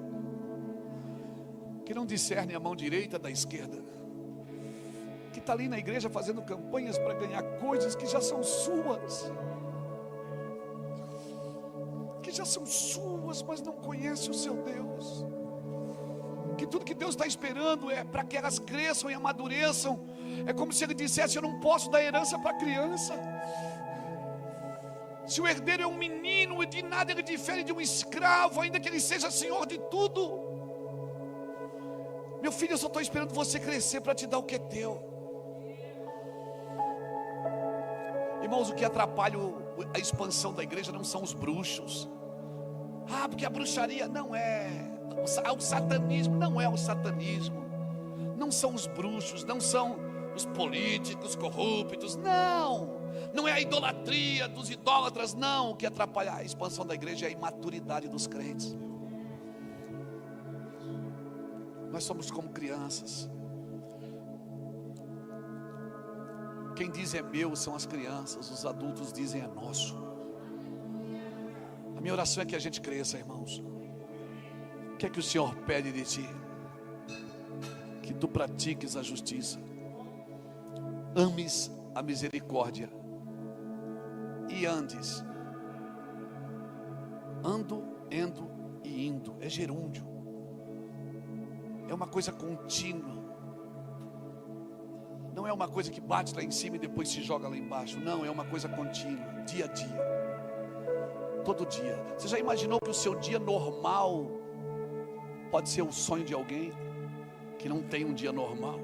que não discerne a mão direita da esquerda, que está ali na igreja fazendo campanhas para ganhar coisas que já são suas, mas não conhece o seu Deus. Que tudo que Deus está esperando é para que elas cresçam e amadureçam. É como se Ele dissesse, eu não posso dar herança para criança. Se o herdeiro é um menino, de nada ele difere de um escravo, ainda que ele seja senhor de tudo. Meu filho, eu só estou esperando você crescer para te dar o que é teu. Irmãos, o que atrapalha a expansão da igreja não são os bruxos. Porque a bruxaria não é o satanismo, não é o satanismo. não são os bruxos, não são os políticos corruptos, não é a idolatria dos idólatras, não. O que atrapalha a expansão da igreja é a imaturidade dos crentes. Nós somos como crianças. Quem diz é meu são as crianças, os adultos dizem é nosso. A minha oração é que a gente cresça, irmãos. O que é que o Senhor pede de ti? Que tu pratiques a justiça, ames a misericórdia e andes. Ando, endo e indo. É gerúndio. É uma coisa contínua. Não é uma coisa que bate lá em cima e depois se joga lá embaixo. Não, é uma coisa contínua, dia a dia, todo dia. Você já imaginou que o seu dia normal pode ser o sonho de alguém que não tem um dia normal?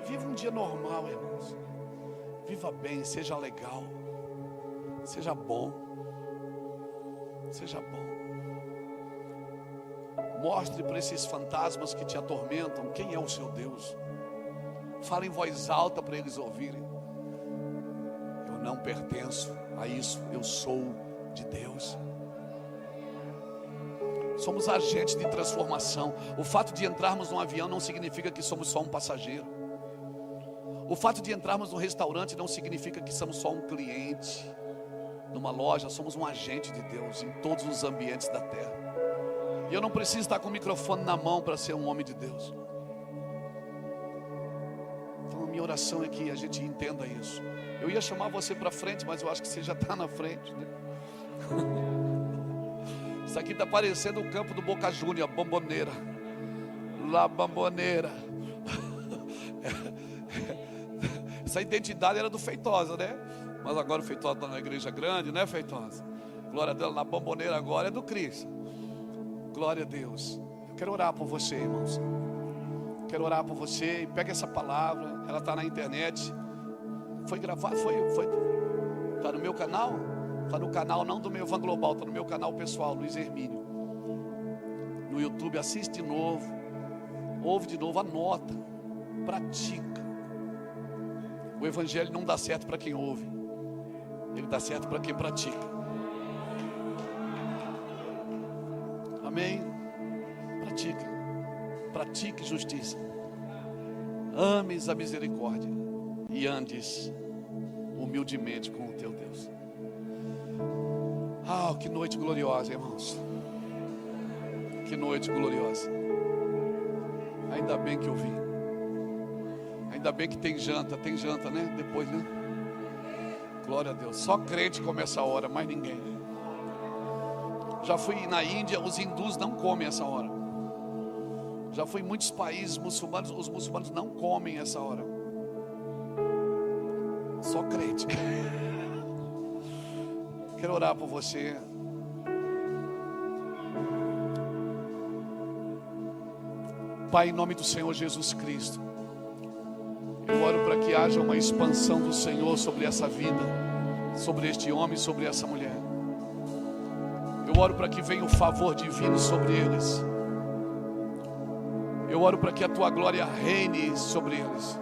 Viva um dia normal, irmãos. Viva bem, seja legal, seja bom, seja bom. Mostre para esses fantasmas que te atormentam quem é o seu Deus. Fale em voz alta para eles ouvirem. Eu não pertenço a isso, eu sou de Deus. Somos agentes de transformação. O fato de entrarmos num avião não significa que somos só um passageiro. O fato de entrarmos num restaurante não significa que somos só um cliente. Numa loja, somos um agente de Deus em todos os ambientes da terra. E eu não preciso estar com o microfone na mão para ser um homem de Deus. Então a minha oração é que a gente entenda isso. Eu ia chamar você para frente, mas eu acho que você já está na frente, né? Isso aqui está parecendo o campo do Boca Júnior, Bomboneira. La Bomboneira. Essa identidade era do Feitosa, né? Mas agora o Feitosa está na igreja grande, né, Feitosa? Glória a Deus. La Bomboneira agora é do Cristo. Glória a Deus. Eu quero orar por você, irmãos. Quero orar por você. E pega essa palavra. Ela está na internet. Foi gravado, está no meu canal. Está no canal não do meu Van Global, está no meu canal pessoal, Luiz Hermínio. No YouTube, assiste de novo. Ouve de novo, anota. Pratica. O evangelho não dá certo para quem ouve. Ele dá certo para quem pratica. Amém? Pratica. Pratique justiça. Ames a misericórdia. E andes humildemente com o teu Deus. Ah, que noite gloriosa, irmãos. Que noite gloriosa. Ainda bem que eu vim. Ainda bem que tem janta, né? Depois, né? Glória a Deus. Só crente come essa hora, mais ninguém. Já fui na Índia, os hindus não comem essa hora. Já fui em muitos países muçulmanos, os muçulmanos não comem essa hora. Só crente. Quero orar por você. Pai, em nome do Senhor Jesus Cristo, eu oro para que haja uma expansão do Senhor sobre essa vida, sobre este homem, sobre essa mulher. Eu oro para que venha o favor divino sobre eles. Eu oro para que a tua glória reine sobre eles.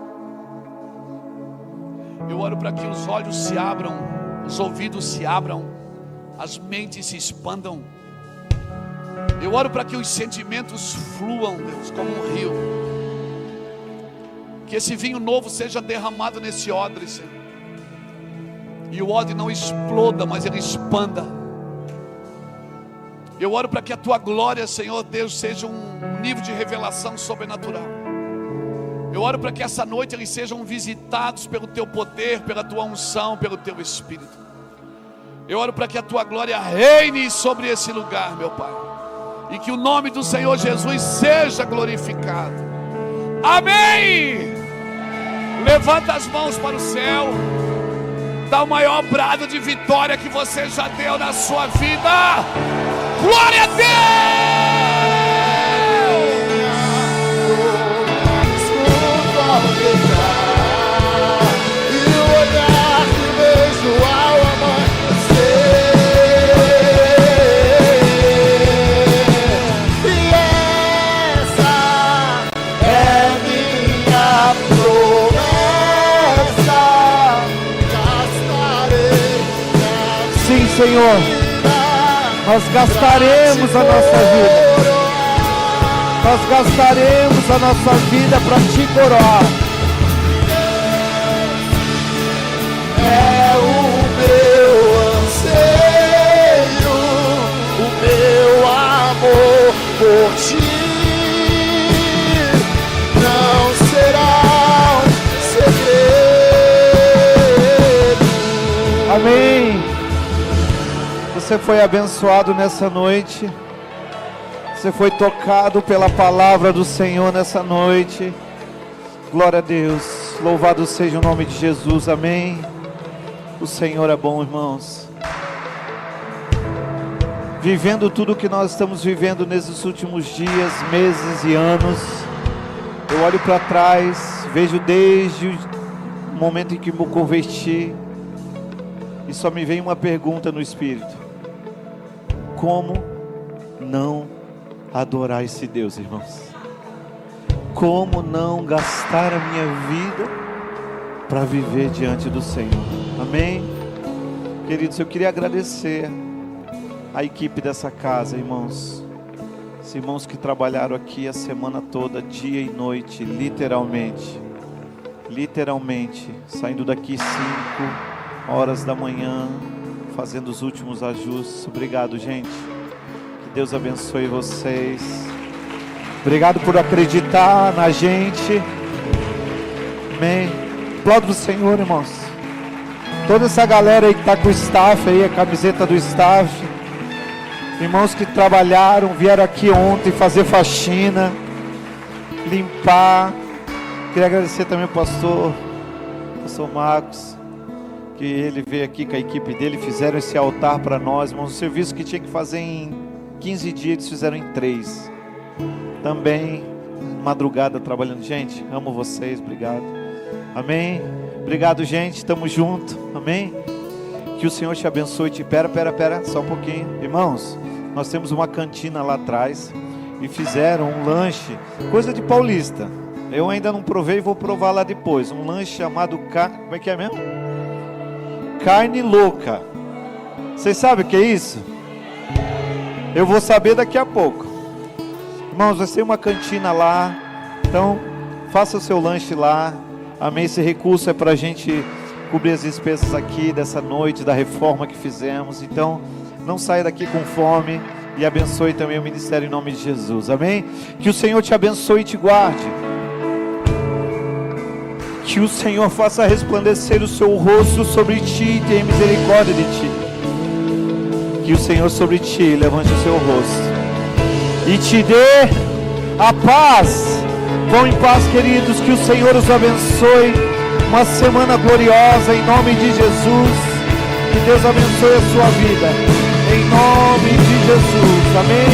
Eu oro para que os olhos se abram, os ouvidos se abram, as mentes se expandam. Eu oro para que os sentimentos fluam, Deus, como um rio. Que esse vinho novo seja derramado nesse odre, Senhor. E o odre não exploda, mas ele expanda. Eu oro para que a tua glória, Senhor Deus, seja um nível de revelação sobrenatural. Eu oro para que essa noite eles sejam visitados pelo teu poder, pela tua unção, pelo teu Espírito. Eu oro para que a tua glória reine sobre esse lugar, meu Pai. E que o nome do Senhor Jesus seja glorificado. Amém! Levanta as mãos para o céu. Dá o maior brado de vitória que você já deu na sua vida. Glória a Deus! E o olhar que vejo ao amanhecer Senhor, nós gastaremos a nossa vida. Nós gastaremos a nossa vida para te coroar. É o meu anseio, o meu amor por ti não será um segredo. Amém. Você foi abençoado nessa noite. Você foi tocado pela palavra do Senhor nessa noite. Glória a Deus. Louvado seja o nome de Jesus. Amém. O Senhor é bom, irmãos. Vivendo tudo o que nós estamos vivendo nesses últimos dias, meses e anos, eu olho para trás, vejo desde o momento em que me converti, e só me vem uma pergunta no Espírito: como não adorar esse Deus, irmãos? Como não gastar a minha vida para viver diante do Senhor? Amém? Queridos, eu queria agradecer a equipe dessa casa, irmãos. Os irmãos que trabalharam aqui a semana toda, dia e noite, literalmente, saindo daqui 5 horas da manhã, fazendo os últimos ajustes. Obrigado, gente. Que Deus abençoe vocês. Obrigado por acreditar na gente. Amém. Aplaudo do Senhor, irmãos. Toda essa galera aí que está com o staff aí, a camiseta do staff. Irmãos que trabalharam, vieram aqui ontem fazer faxina, limpar. Queria agradecer também ao pastor Marcos, que ele veio aqui com a equipe dele, fizeram esse altar para nós, irmãos. O serviço que tinha que fazer em 15 dias, eles fizeram em 3. Também, madrugada trabalhando. Gente, amo vocês, obrigado. Amém. Obrigado, gente, estamos juntos. Amém. Que o Senhor te abençoe. Pera, só um pouquinho. Irmãos, nós temos uma cantina lá atrás e fizeram um lanche, coisa de paulista. Eu ainda não provei, vou provar lá depois. Um lanche chamado como é que é mesmo? Carne louca. Vocês sabem o que é isso? Eu vou saber daqui a pouco. Irmãos, vai ser uma cantina lá. Então, faça o seu lanche lá. Amém. Esse recurso é para a gente cobrir as despesas aqui dessa noite, da reforma que fizemos. Então, não saia daqui com fome. E abençoe também o ministério em nome de Jesus. Amém. Que o Senhor te abençoe e te guarde. Que o Senhor faça resplandecer o seu rosto sobre ti e tenha misericórdia de ti. Que o Senhor sobre ti levante o seu rosto e te dê a paz. Vão em paz, queridos. Que o Senhor os abençoe. Uma semana gloriosa em nome de Jesus. Que Deus abençoe a sua vida em nome de Jesus. Amém.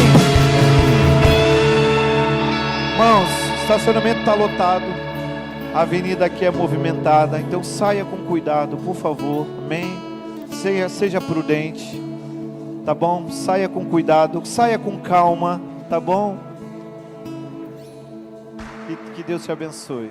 Irmãos, o estacionamento está lotado. A avenida aqui é movimentada, então saia com cuidado, por favor. Amém. Seja prudente, tá bom? Saia com cuidado, saia com calma, tá bom? Que Deus te abençoe.